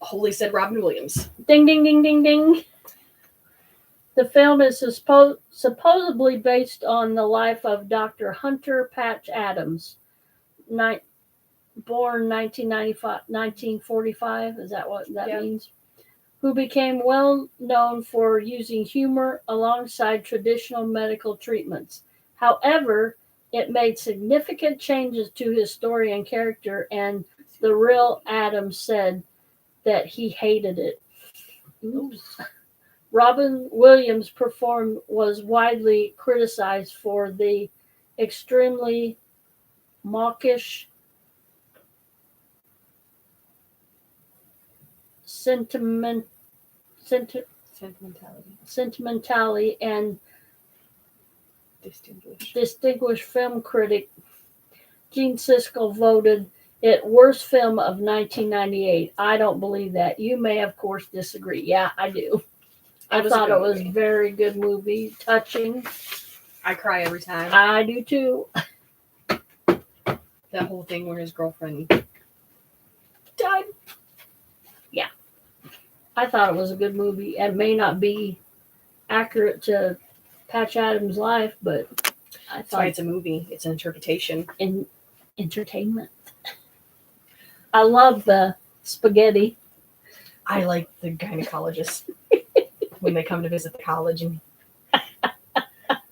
Speaker 1: Holy said Robin Williams.
Speaker 2: Ding, ding, ding, ding, ding. The film is supposedly based on the life of Dr. Hunter Patch Adams, born 1945. Is that what that means? Who became well known for using humor alongside traditional medical treatments. However, it made significant changes to his story and character, and the real Adams said that he hated it. Oops. Robin Williams' performance was widely criticized for the extremely mawkish, sentimentality, and distinguished film critic Gene Siskel voted it worst film of 1998. I don't believe that. You may, of course, disagree. Yeah, I do. I thought it was a very good movie, touching.
Speaker 1: I cry every time.
Speaker 2: I do too.
Speaker 1: That whole thing where his girlfriend died.
Speaker 2: Yeah. I thought it was a good movie. It may not be accurate to Patch Adams' life, but I
Speaker 1: That's
Speaker 2: thought
Speaker 1: why it's a movie. It's an interpretation.
Speaker 2: In entertainment. I love the spaghetti.
Speaker 1: I like the gynecologist when they come to visit the college and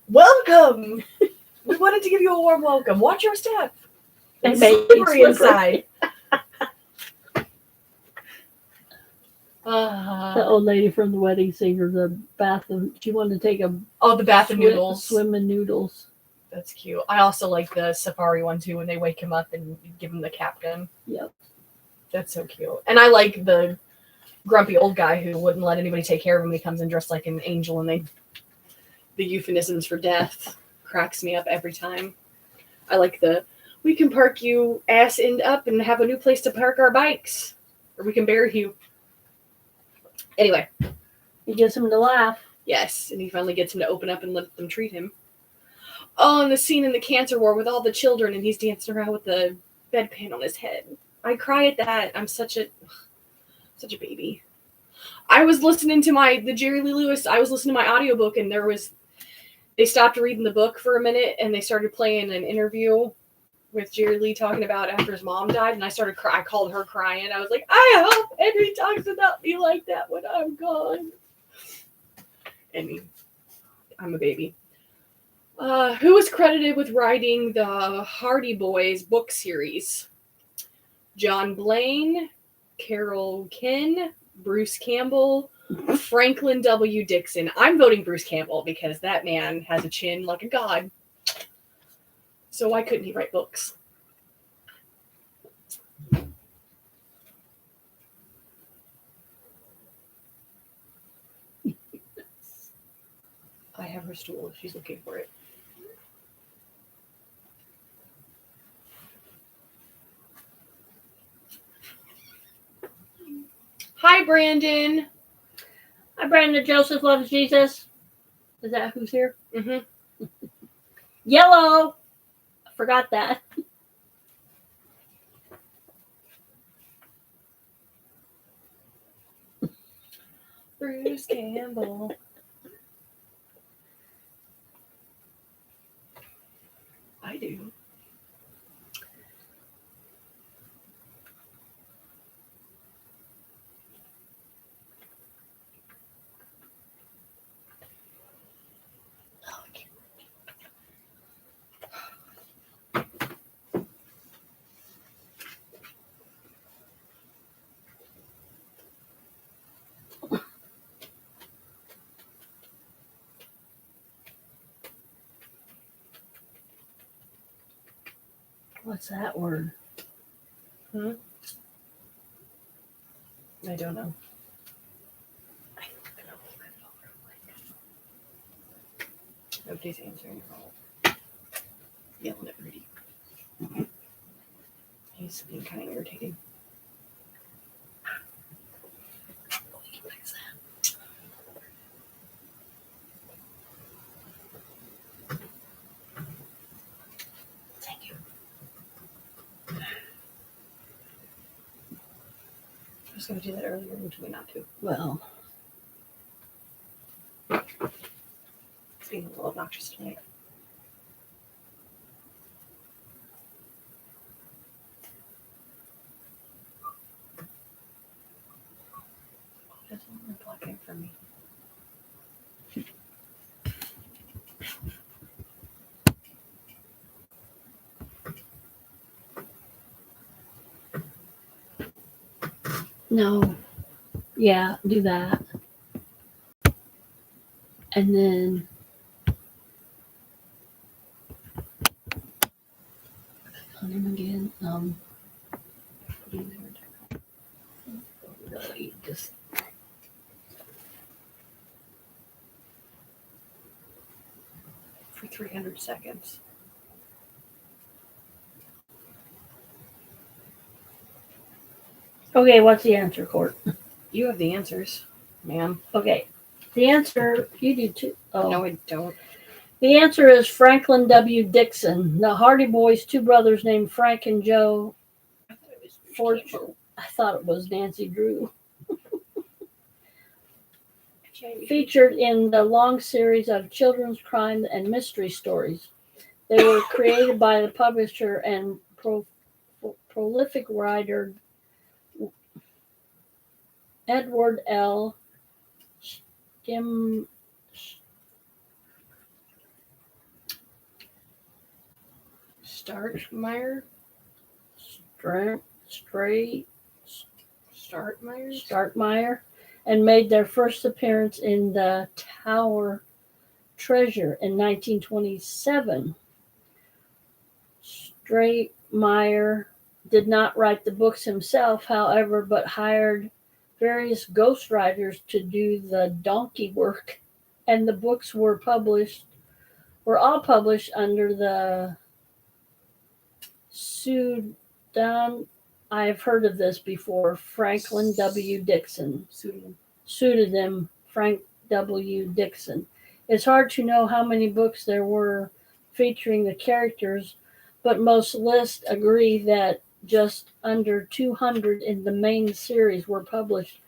Speaker 1: welcome. We wanted to give you a warm welcome. Watch your step. It's slippery inside.
Speaker 2: The old lady from the wedding singer, the bathroom. She wanted to take
Speaker 1: the bath of noodles.
Speaker 2: Swim in noodles.
Speaker 1: That's cute. I also like the safari one too when they wake him up and give him the captain.
Speaker 2: Yep.
Speaker 1: That's so cute. And I like the grumpy old guy who wouldn't let anybody take care of him when he comes in dressed like an angel, and the euphemisms for death cracks me up every time. I like we can park you ass end up and have a new place to park our bikes. Or we can bury you. Anyway.
Speaker 2: He gets him to laugh.
Speaker 1: Yes, and he finally gets him to open up and let them treat him. Oh, and the scene in the cancer ward with all the children and he's dancing around with the bedpan on his head. I cry at that. I'm such a baby. I was listening to the Jerry Lee Lewis, I was listening to my audiobook, and they stopped reading the book for a minute and they started playing an interview with Jerry Lee talking about after his mom died, and I started I called her crying. I was like, I hope Henry talks about me like that when I'm gone. And I'm a baby. Who was credited with writing the Hardy Boys book series? John Blaine, Carol Kin, Bruce Campbell, Franklin W. Dixon. I'm voting Bruce Campbell because that man has a chin like a god. So why couldn't he write books? I have her stool if she's looking for it. Hi, Brandon.
Speaker 2: Hi, Brandon. Joseph loves Jesus. Is that who's here?
Speaker 1: Mm-hmm.
Speaker 2: Yellow. I forgot that.
Speaker 1: Bruce Campbell. I do.
Speaker 2: What's that word?
Speaker 1: I don't know. Nobody's answering her call. Yelling at Rudy. He's being kind of irritating. was going to do that earlier and told me not to.
Speaker 2: Well,
Speaker 1: It's being a little obnoxious tonight. That's only blocking for me.
Speaker 2: no. Yeah, do that. And then on him again. Really just
Speaker 1: For 300 seconds.
Speaker 2: okay. What's the answer, Court?
Speaker 1: You have the answers, ma'am.
Speaker 2: Okay, the answer you do too. Oh,
Speaker 1: No, I don't.
Speaker 2: the answer is Franklin W. Dixon. The Hardy Boys' two brothers named Frank and Joe.
Speaker 1: I thought it was
Speaker 2: Fortune. I thought it was Nancy Drew. Featured in the long series of children's crime and mystery stories. They were created by the publisher and prolific writer Edward L.
Speaker 1: Startmeyer?
Speaker 2: Startmeyer, and made their first appearance in The Tower Treasure in 1927. Stratemeyer did not write the books himself, however, but hired various ghostwriters to do the donkey work, and the books were all published under the pseudonym. I've heard of this before. Franklin W. Dixon. Pseudonym Frank W. Dixon. It's hard to know how many books there were featuring the characters, but most lists agree that just under 200 in the main series were published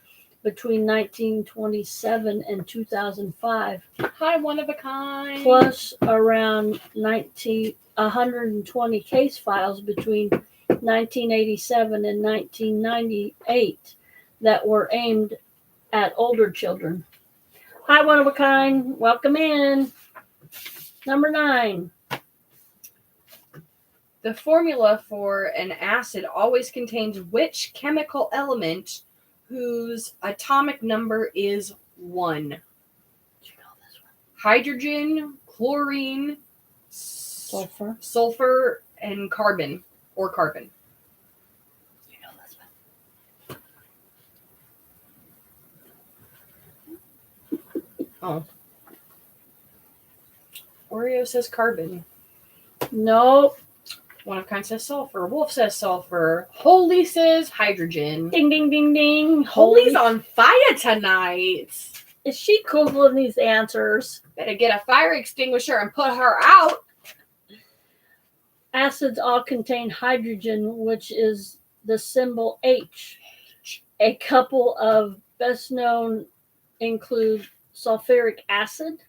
Speaker 2: between 1927 and 2005.
Speaker 1: Hi, one of a kind.
Speaker 2: Plus around 120 case files between 1987 and 1998 that were aimed at older children. Hi, one of a kind. Welcome in. Number 9.
Speaker 1: The formula for an acid always contains which chemical element whose atomic number is 1?
Speaker 2: You know this one.
Speaker 1: Hydrogen, chlorine, sulfur, and carbon. Or carbon.
Speaker 2: You know this one.
Speaker 1: Oh. Oreo says carbon.
Speaker 2: Nope.
Speaker 1: One of kind says sulfur. Wolf says sulfur. Holy says hydrogen.
Speaker 2: Ding, ding, ding, ding.
Speaker 1: Holy's on fire tonight.
Speaker 2: Is she Googling these answers?
Speaker 1: Better get a fire extinguisher and put her out.
Speaker 2: Acids all contain hydrogen, which is the symbol H. A couple of best known include sulfuric acid,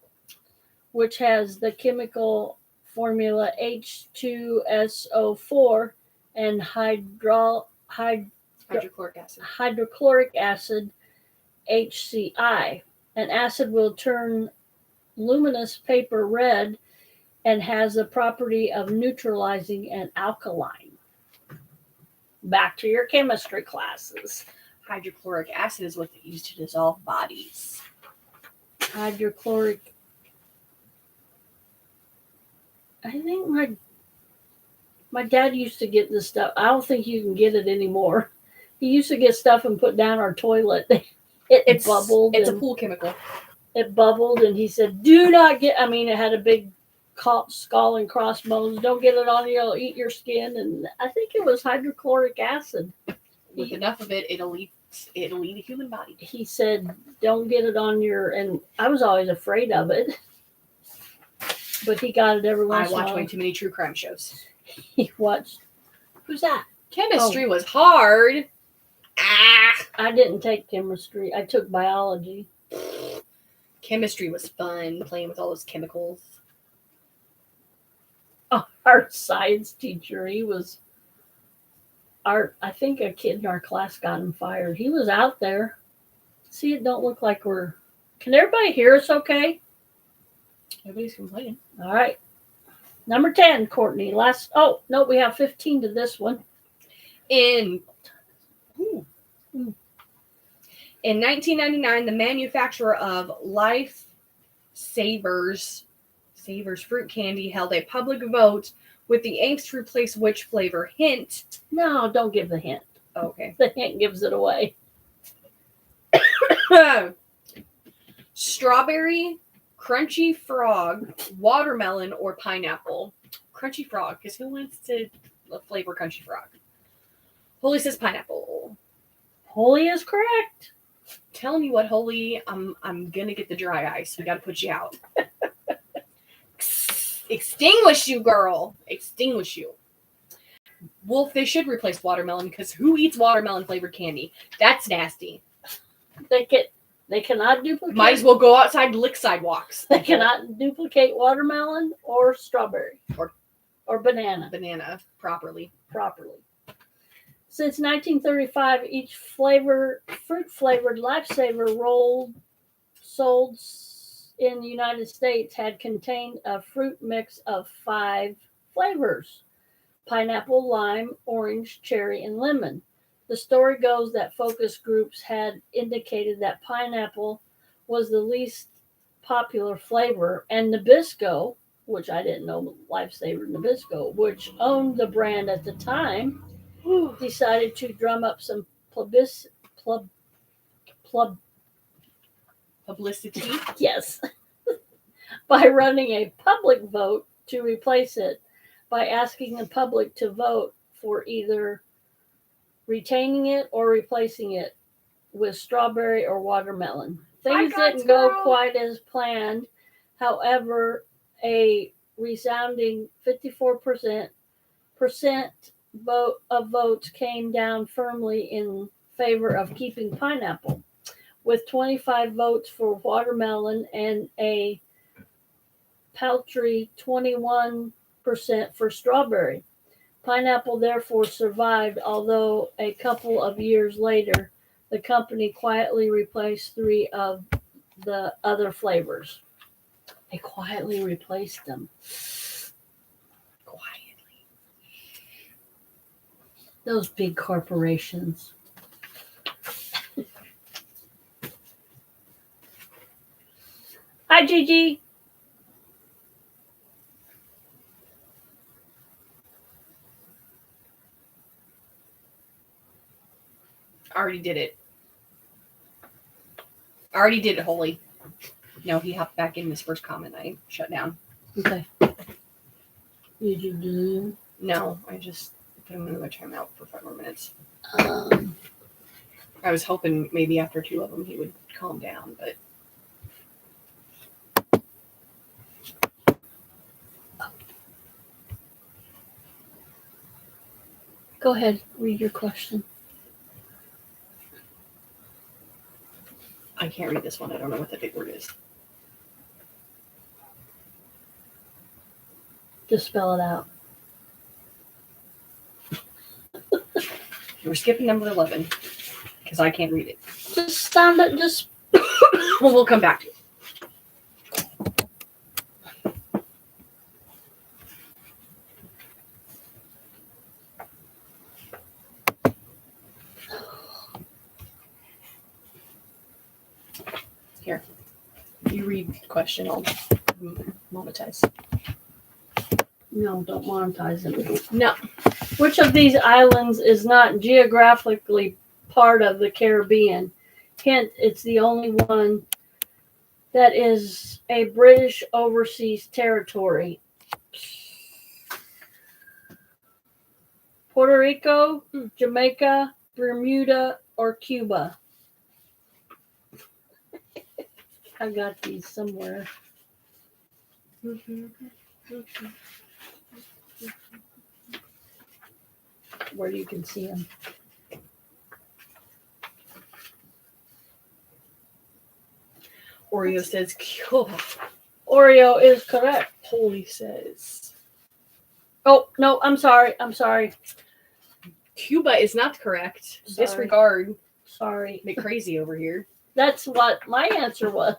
Speaker 2: which has the chemical formula H2SO4, and hydrochloric acid, HCl. An acid will turn luminous paper red and has the property of neutralizing an alkaline. Back to your chemistry classes.
Speaker 1: Hydrochloric acid is what they use to dissolve bodies.
Speaker 2: Hydrochloric. I think my dad used to get this stuff. I don't think you can get it anymore. He used to get stuff and put down our toilet. It bubbled.
Speaker 1: It's a pool chemical.
Speaker 2: It bubbled, and he said, "Do not get." I mean, it had a big skull and crossbones. Don't get it on you; it'll eat your skin. And I think it was hydrochloric acid.
Speaker 1: With enough of it, it'll eat a human body.
Speaker 2: He said, "Don't get it on your." And I was always afraid of it, but he got it every once in a while.
Speaker 1: I watch way too many true crime shows.
Speaker 2: He watched. Who's that?
Speaker 1: Chemistry was hard.
Speaker 2: I didn't take chemistry. I took biology.
Speaker 1: Chemistry was fun, playing with all those chemicals.
Speaker 2: Oh, our science teacher, he was I think a kid in our class got him fired. He was out there. See, it don't look like we're... Can everybody hear us okay?
Speaker 1: Nobody's complaining.
Speaker 2: All right. Number 10, Courtney. Oh, no, we have 15 to this one.
Speaker 1: In 1999, the manufacturer of Life Savers fruit candy held a public vote with the aims to replace which flavor? Hint.
Speaker 2: No, don't give the hint.
Speaker 1: Okay.
Speaker 2: The hint gives it away.
Speaker 1: Strawberry, crunchy frog, watermelon, or pineapple. Crunchy frog, because who wants to flavor crunchy frog? Holy says pineapple.
Speaker 2: Holy is correct.
Speaker 1: Telling you what, Holy, I'm gonna get the dry ice. We gotta put you out. Extinguish you, girl. Extinguish you. Wolf, they should replace watermelon because who eats watermelon flavored candy? That's nasty.
Speaker 2: They cannot duplicate.
Speaker 1: Might as well go outside and lick sidewalks.
Speaker 2: They cannot duplicate watermelon or strawberry or banana
Speaker 1: Banana properly.
Speaker 2: Since 1935, each fruit-flavored Lifesaver sold in the United States had contained a fruit mix of 5 flavors: pineapple, lime, orange, cherry, and lemon. The story goes that focus groups had indicated that pineapple was the least popular flavor, and Nabisco, which I didn't know, Lifesaver Nabisco, which owned the brand at the time, decided to drum up some publicity. Yes. By running a public vote to replace it, by asking the public to vote for either retaining it or replacing it with strawberry or watermelon. Things didn't go quite as planned. However, a resounding 54% vote of votes came down firmly in favor of keeping pineapple, with 25 votes for watermelon and a paltry 21% for strawberry. Pineapple therefore survived, although a couple of years later, the company quietly replaced 3 of the other flavors. They quietly replaced them. Quietly. Those big corporations. Hi, Gigi.
Speaker 1: Already did it, Holy. No, he hopped back in his first comment. I shut down.
Speaker 2: Okay. Did you do?
Speaker 1: No, I just put him in the timeout for 5 more minutes.
Speaker 2: Um,
Speaker 1: I was hoping maybe after 2 of them he would calm down, but
Speaker 2: Go ahead, read your question.
Speaker 1: I can't read this one. I don't know what the big word is.
Speaker 2: Just spell it out.
Speaker 1: We're skipping number 11 because I can't read it.
Speaker 2: Just stand it. Just.
Speaker 1: Well, we'll come back to it. Here, you read the question. I'll monetize.
Speaker 2: No, don't monetize it.
Speaker 1: No.
Speaker 2: Which of these islands is not geographically part of the Caribbean? Hint, it's the only one that is a British overseas territory. Puerto Rico, Jamaica, Bermuda, or Cuba? I got these somewhere. Where you can see them.
Speaker 1: Oreo says Cuba.
Speaker 2: Oreo is correct.
Speaker 1: Holy says
Speaker 2: Oh, no, I'm sorry.
Speaker 1: Cuba is not correct.
Speaker 2: Sorry.
Speaker 1: Disregard.
Speaker 2: Sorry.
Speaker 1: Bit crazy over here.
Speaker 2: That's what my answer was.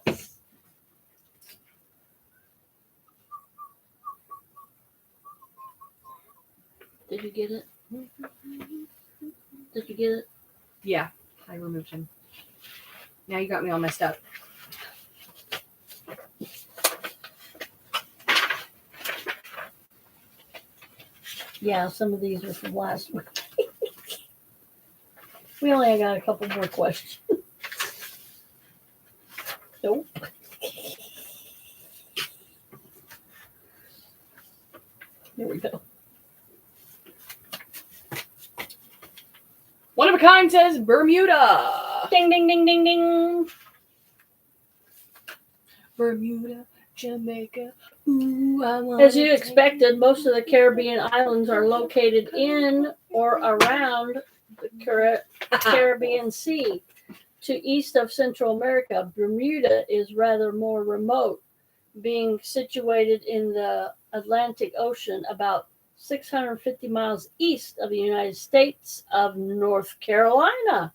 Speaker 2: Did you get it? Did you get it?
Speaker 1: Yeah, I removed him. Now you got me all messed up.
Speaker 2: Yeah, some of these are from last week. We only got a couple more questions. Nope. Here we go.
Speaker 1: One of a kind says Bermuda.
Speaker 2: Ding, ding, ding, ding, ding.
Speaker 1: Bermuda, Jamaica. Ooh, I want
Speaker 2: As you expected, most of the Caribbean islands are located in or around the Caribbean Sea. To east of Central America, Bermuda is rather more remote, being situated in the Atlantic Ocean about 650 miles east of the United States of North Carolina.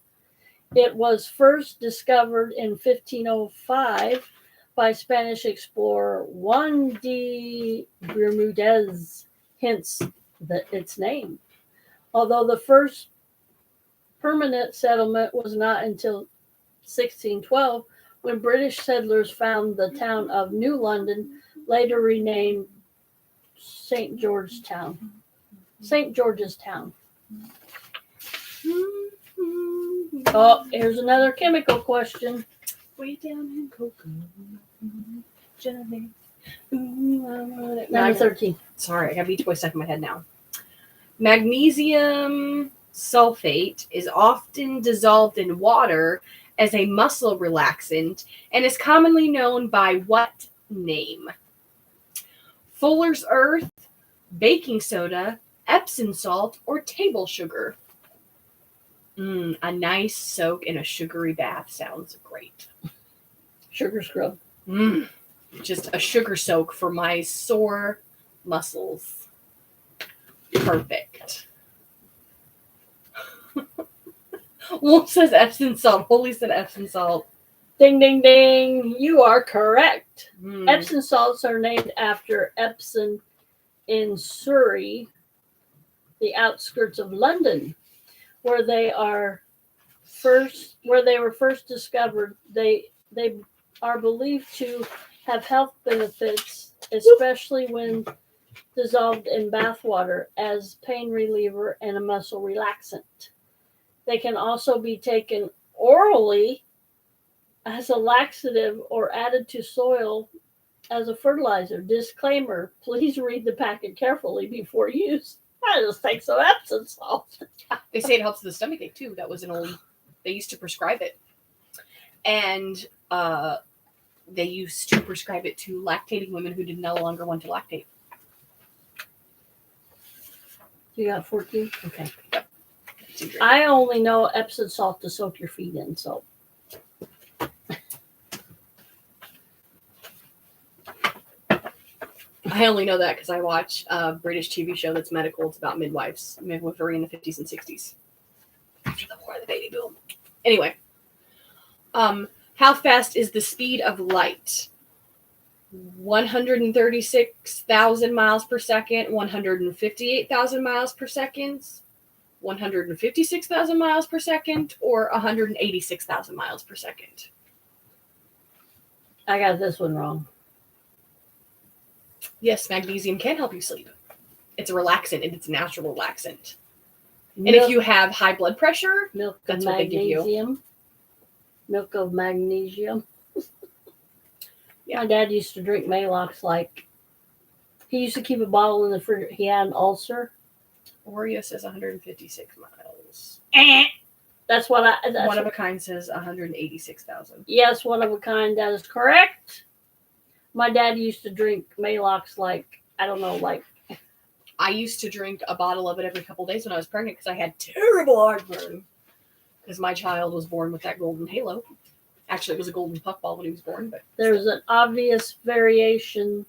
Speaker 2: It was first discovered in 1505 by Spanish explorer Juan de Bermudez, hence its name. Although the first permanent settlement was not until 1612, when British settlers found the town of New London, later renamed St. George's Town. Oh, here's another chemical question.
Speaker 1: Way down in Cocoa. Jamaica. Ooh, I want it.
Speaker 2: Number 13.
Speaker 1: Sorry, I got Beach Boy stuck in my head now. Magnesium sulfate is often dissolved in water as a muscle relaxant and is commonly known by what name? Fuller's earth, baking soda, Epsom salt, or table sugar? A nice soak in a sugary bath sounds great.
Speaker 2: Sugar scrub.
Speaker 1: Just a sugar soak for my sore muscles. Perfect. Wolf says Epsom salt. Holy said Epsom salt.
Speaker 2: Ding, ding, ding. You are correct.
Speaker 1: Mm.
Speaker 2: Epsom salts are named after Epsom in Surrey, the outskirts of London, where they were first discovered. They are believed to have health benefits, especially when dissolved in bath water as pain reliever and a muscle relaxant. They can also be taken orally as a laxative or added to soil as a fertilizer. Disclaimer, please read the packet carefully before use. I just take some Epsom salt.
Speaker 1: They say it helps with the stomachache too. That was they used to prescribe it. And they used to prescribe it to lactating women who did no longer want to lactate.
Speaker 2: You got 14? Okay.
Speaker 1: Yep.
Speaker 2: I only know Epsom salt to soak your feet in, so.
Speaker 1: I only know that because I watch a British TV show that's medical. It's about midwifery in the 50s and 60s. After the war, the baby boom. Anyway. How fast is the speed of light? 136,000 miles per second, 158,000 miles per second, 156,000 miles per second, or 186,000 miles per second?
Speaker 2: I got this one wrong.
Speaker 1: Yes, magnesium can help you sleep. It's a relaxant, and it's a natural relaxant. And if you have high blood pressure, that's what they give you.
Speaker 2: Milk of magnesium.
Speaker 1: Yeah.
Speaker 2: My dad used to drink Maalox like he used to keep a bottle in the fridge. He had an ulcer.
Speaker 1: Oreo says 156 miles.
Speaker 2: That's what I.
Speaker 1: One of a kind says 186,000.
Speaker 2: Yes, one of a kind. That is correct. My dad used to drink Maalox like I don't know, like.
Speaker 1: I used to drink a bottle of it every couple days when I was pregnant because I had terrible heartburn because my child was born with that golden halo. Actually, it was a golden puckball when he was born, but
Speaker 2: There's an obvious variation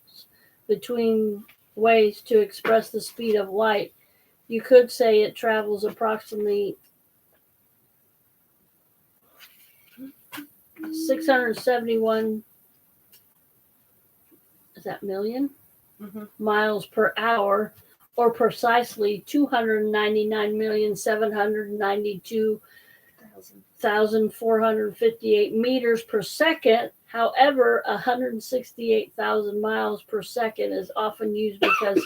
Speaker 2: between ways to express the speed of light. You could say it travels approximately 671, is that million? Miles per hour, or precisely 299,792,458 meters per second. However, 168,000 miles per second is often used because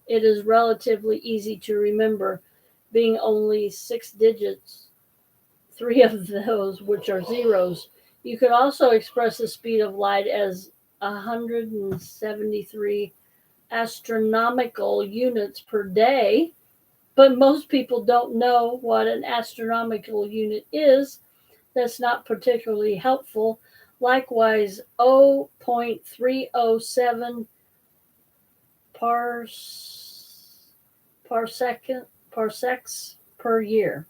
Speaker 2: it is relatively easy to remember, being only 6 digits, 3 of those which are zeros. You could also express the speed of light as 173 astronomical units per day, but most people don't know what an astronomical unit is. That's not particularly helpful. Likewise, 0.307 parsecs per year.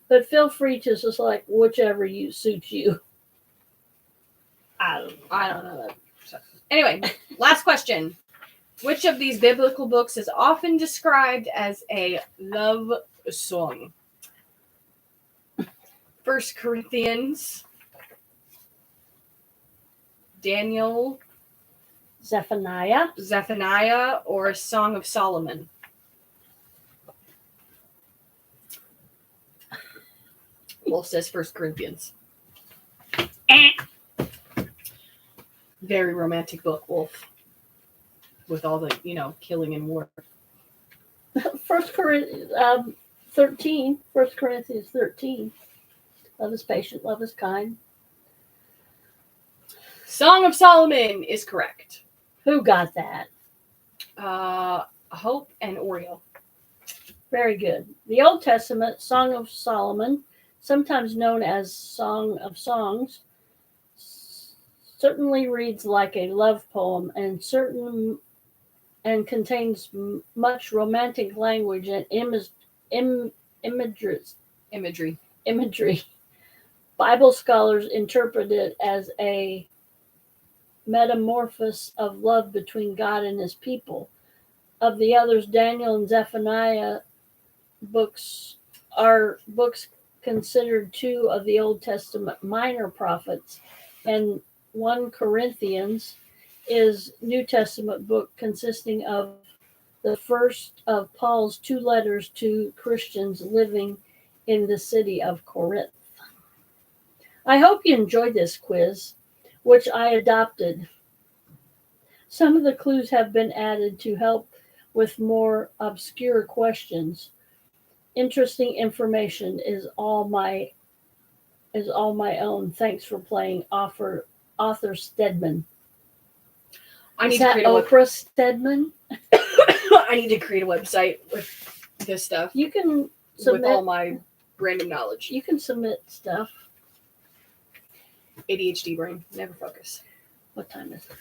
Speaker 2: But feel free to select whichever suits you.
Speaker 1: I don't know that. So, anyway, last question. Which of these biblical books is often described as a love song? 1 Corinthians, Daniel, Zephaniah, or Song of Solomon? Wolf says 1 Corinthians. Very romantic book, Wolf. With all the, killing and war.
Speaker 2: 1 Corinthians 13. 1 Corinthians 13. Love is patient, love is kind.
Speaker 1: Song of Solomon is correct.
Speaker 2: Who got that?
Speaker 1: Hope and Oreo.
Speaker 2: Very good. The Old Testament Song of Solomon, sometimes known as Song of Songs, certainly reads like a love poem and contains much romantic language and imagery. Bible scholars interpret it as a metamorphosis of love between God and his people. Of the others, Daniel and Zephaniah books are books considered 2 of the Old Testament minor prophets, and 1 Corinthians is New Testament book consisting of the first of Paul's 2 letters to Christians living in the city of Corinth. I hope you enjoyed this quiz, which I adopted. Some of the clues have been added to help with more obscure questions. Interesting information is all my own. Thanks for playing, author Stedman.
Speaker 1: Is that
Speaker 2: Oprah Stedman?
Speaker 1: I need to create a website with this stuff.
Speaker 2: You can submit
Speaker 1: with all my random knowledge.
Speaker 2: You can submit stuff.
Speaker 1: ADHD brain, never focus.
Speaker 2: What time is it?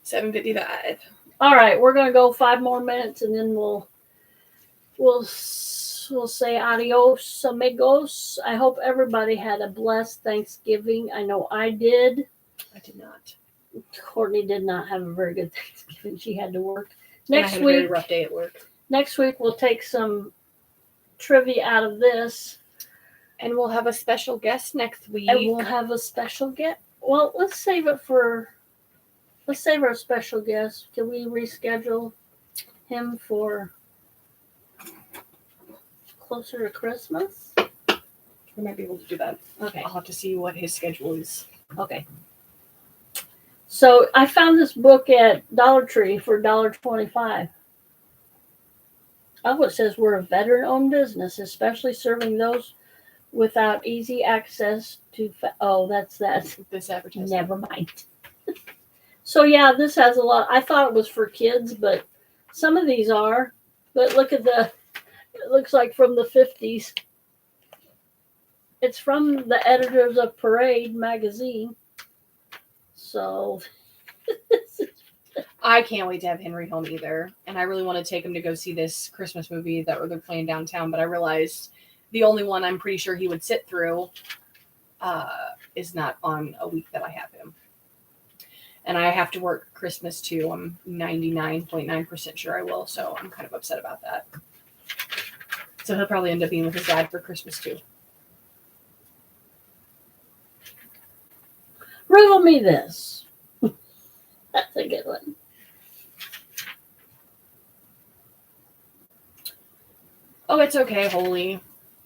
Speaker 1: 7:55.
Speaker 2: All right, we're gonna go 5 more minutes, and then we'll say adios, amigos. I hope everybody had a blessed Thanksgiving. I know I did.
Speaker 1: I did not.
Speaker 2: Courtney did not have a very good Thanksgiving. She had to work.
Speaker 1: Next week, a very rough day at work.
Speaker 2: Next week we'll take some trivia out of this,
Speaker 1: and we'll have a special guest next week.
Speaker 2: Well, let's save our special guest. Can we reschedule him for closer to Christmas?
Speaker 1: We might be able to do that.
Speaker 2: Okay.
Speaker 1: I'll have to see what his schedule is.
Speaker 2: Okay. So I found this book at Dollar Tree for $1.25. Oh, it says we're a veteran-owned business, especially serving those without easy access to. That's
Speaker 1: this advertisement.
Speaker 2: Never mind. So yeah, this has a lot. I thought it was for kids, but some of these are. But look at it looks like from the 50s. It's from the editors of Parade magazine. So
Speaker 1: I can't wait to have Henry home either. And I really want to take him to go see this Christmas movie that they're playing downtown. But I realized the only one I'm pretty sure he would sit through is not on a week that I have him. And I have to work Christmas too. I'm 99.9% sure I will, so I'm kind of upset about that. So he'll probably end up being with his dad for Christmas too.
Speaker 2: Riddle me this. That's a good one.
Speaker 1: Oh, it's okay, Holy.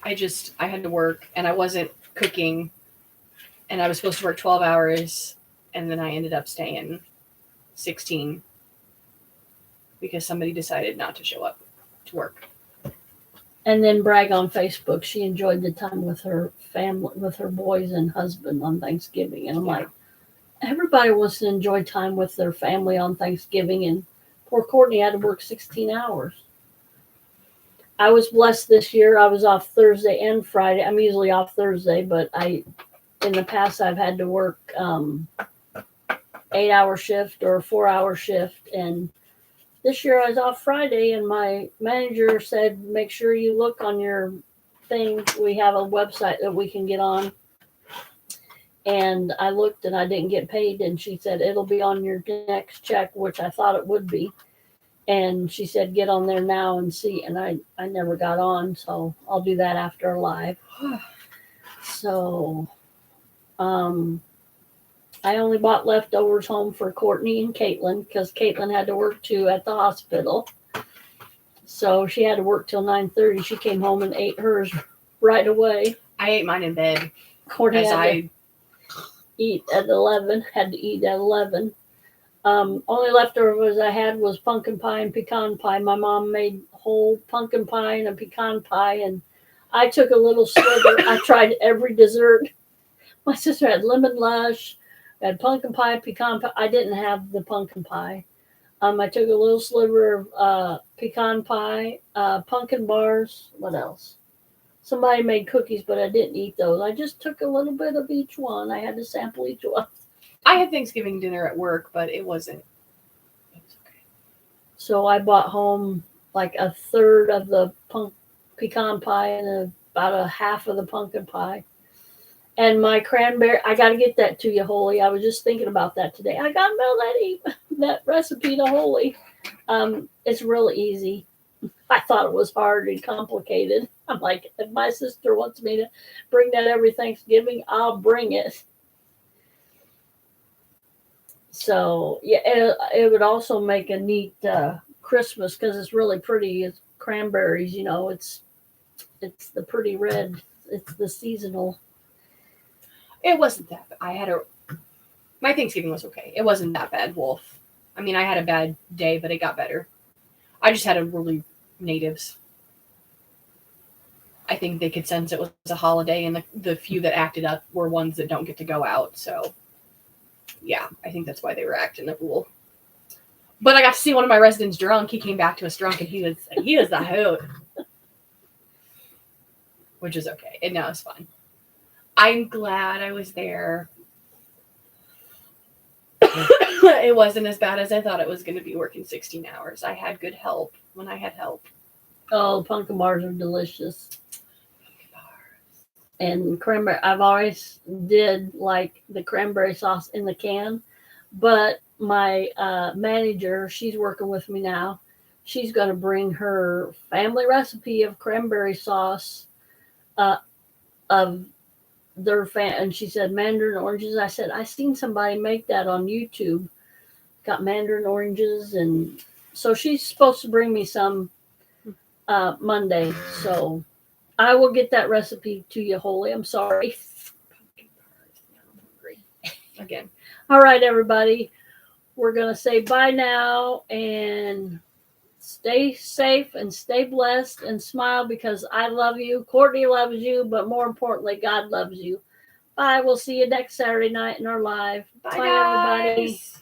Speaker 1: I had to work and I wasn't cooking and I was supposed to work 12 hours and then I ended up staying 16 because somebody decided not to show up to work.
Speaker 2: And then brag on Facebook. She enjoyed the time with her family, with her boys and husband on Thanksgiving. And I'm like, everybody wants to enjoy time with their family on Thanksgiving. And poor Courtney had to work 16 hours. I was blessed this year. I was off Thursday and Friday. I'm usually off Thursday, but in the past, I've had to work 8-hour shift or 4-hour shift. And this year I was off Friday and my manager said, make sure you look on your thing. We have a website that we can get on. And I looked and I didn't get paid. And she said, it'll be on your next check, which I thought it would be. And she said, get on there now and see. And I never got on. So I'll do that after our live. So, I only bought leftovers home for Courtney and Caitlin because Caitlin had to work too at the hospital. So she had to work till 9:30. She came home and ate hers right away.
Speaker 1: I ate mine in bed.
Speaker 2: Courtney had to eat at 11. Had to eat at 11. Only leftovers I had was pumpkin pie and pecan pie. My mom made whole pumpkin pie and a pecan pie, and I took a little sliver. I tried every dessert. My sister had lemon lush, had pumpkin pie, pecan pie. I didn't have the pumpkin pie. I took a little sliver of pecan pie, pumpkin bars. What else? Somebody made cookies, but I didn't eat those. I just took a little bit of each one. I had to sample each one.
Speaker 1: I had Thanksgiving dinner at work, but it was okay.
Speaker 2: So I bought home like a third of the pecan pie and about a half of the pumpkin pie. And my cranberry, I got to get that to you, Holy. I was just thinking about that today. I got to mail that recipe to Holy. It's really easy. I thought it was hard and complicated. I'm like, if my sister wants me to bring that every Thanksgiving, I'll bring it. So, yeah, it would also make a neat Christmas because it's really pretty. It's cranberries, it's the pretty red. It's the seasonal.
Speaker 1: It wasn't that bad. My Thanksgiving was okay. It wasn't that bad, Wolf. I mean, I had a bad day, but it got better. I just had a really natives. I think they could sense it was a holiday, and the few that acted up were ones that don't get to go out, so... Yeah, I think that's why they were acting a fool. But I got to see one of my residents drunk. He came back to us drunk, and he was the hoot. Which is okay. And now it's fun. I'm glad I was there. It wasn't as bad as I thought it was going to be working 16 hours. I had good help when I had help.
Speaker 2: Oh, pumpkin bars are delicious. And cranberry, I've always did like the cranberry sauce in the can, but my manager, she's working with me now. She's going to bring her family recipe of cranberry sauce of their and she said mandarin oranges. I said, I seen somebody make that on YouTube. Got mandarin oranges, and so she's supposed to bring me some Monday. So I will get that recipe to you, Holy. I'm sorry.
Speaker 1: I'm hungry again.
Speaker 2: All right, everybody. We're going to say bye now and stay safe and stay blessed and smile because I love you. Courtney loves you, but more importantly, God loves you. Bye. We'll see you next Saturday night in our live.
Speaker 1: Bye,
Speaker 2: everybody.
Speaker 1: Guys.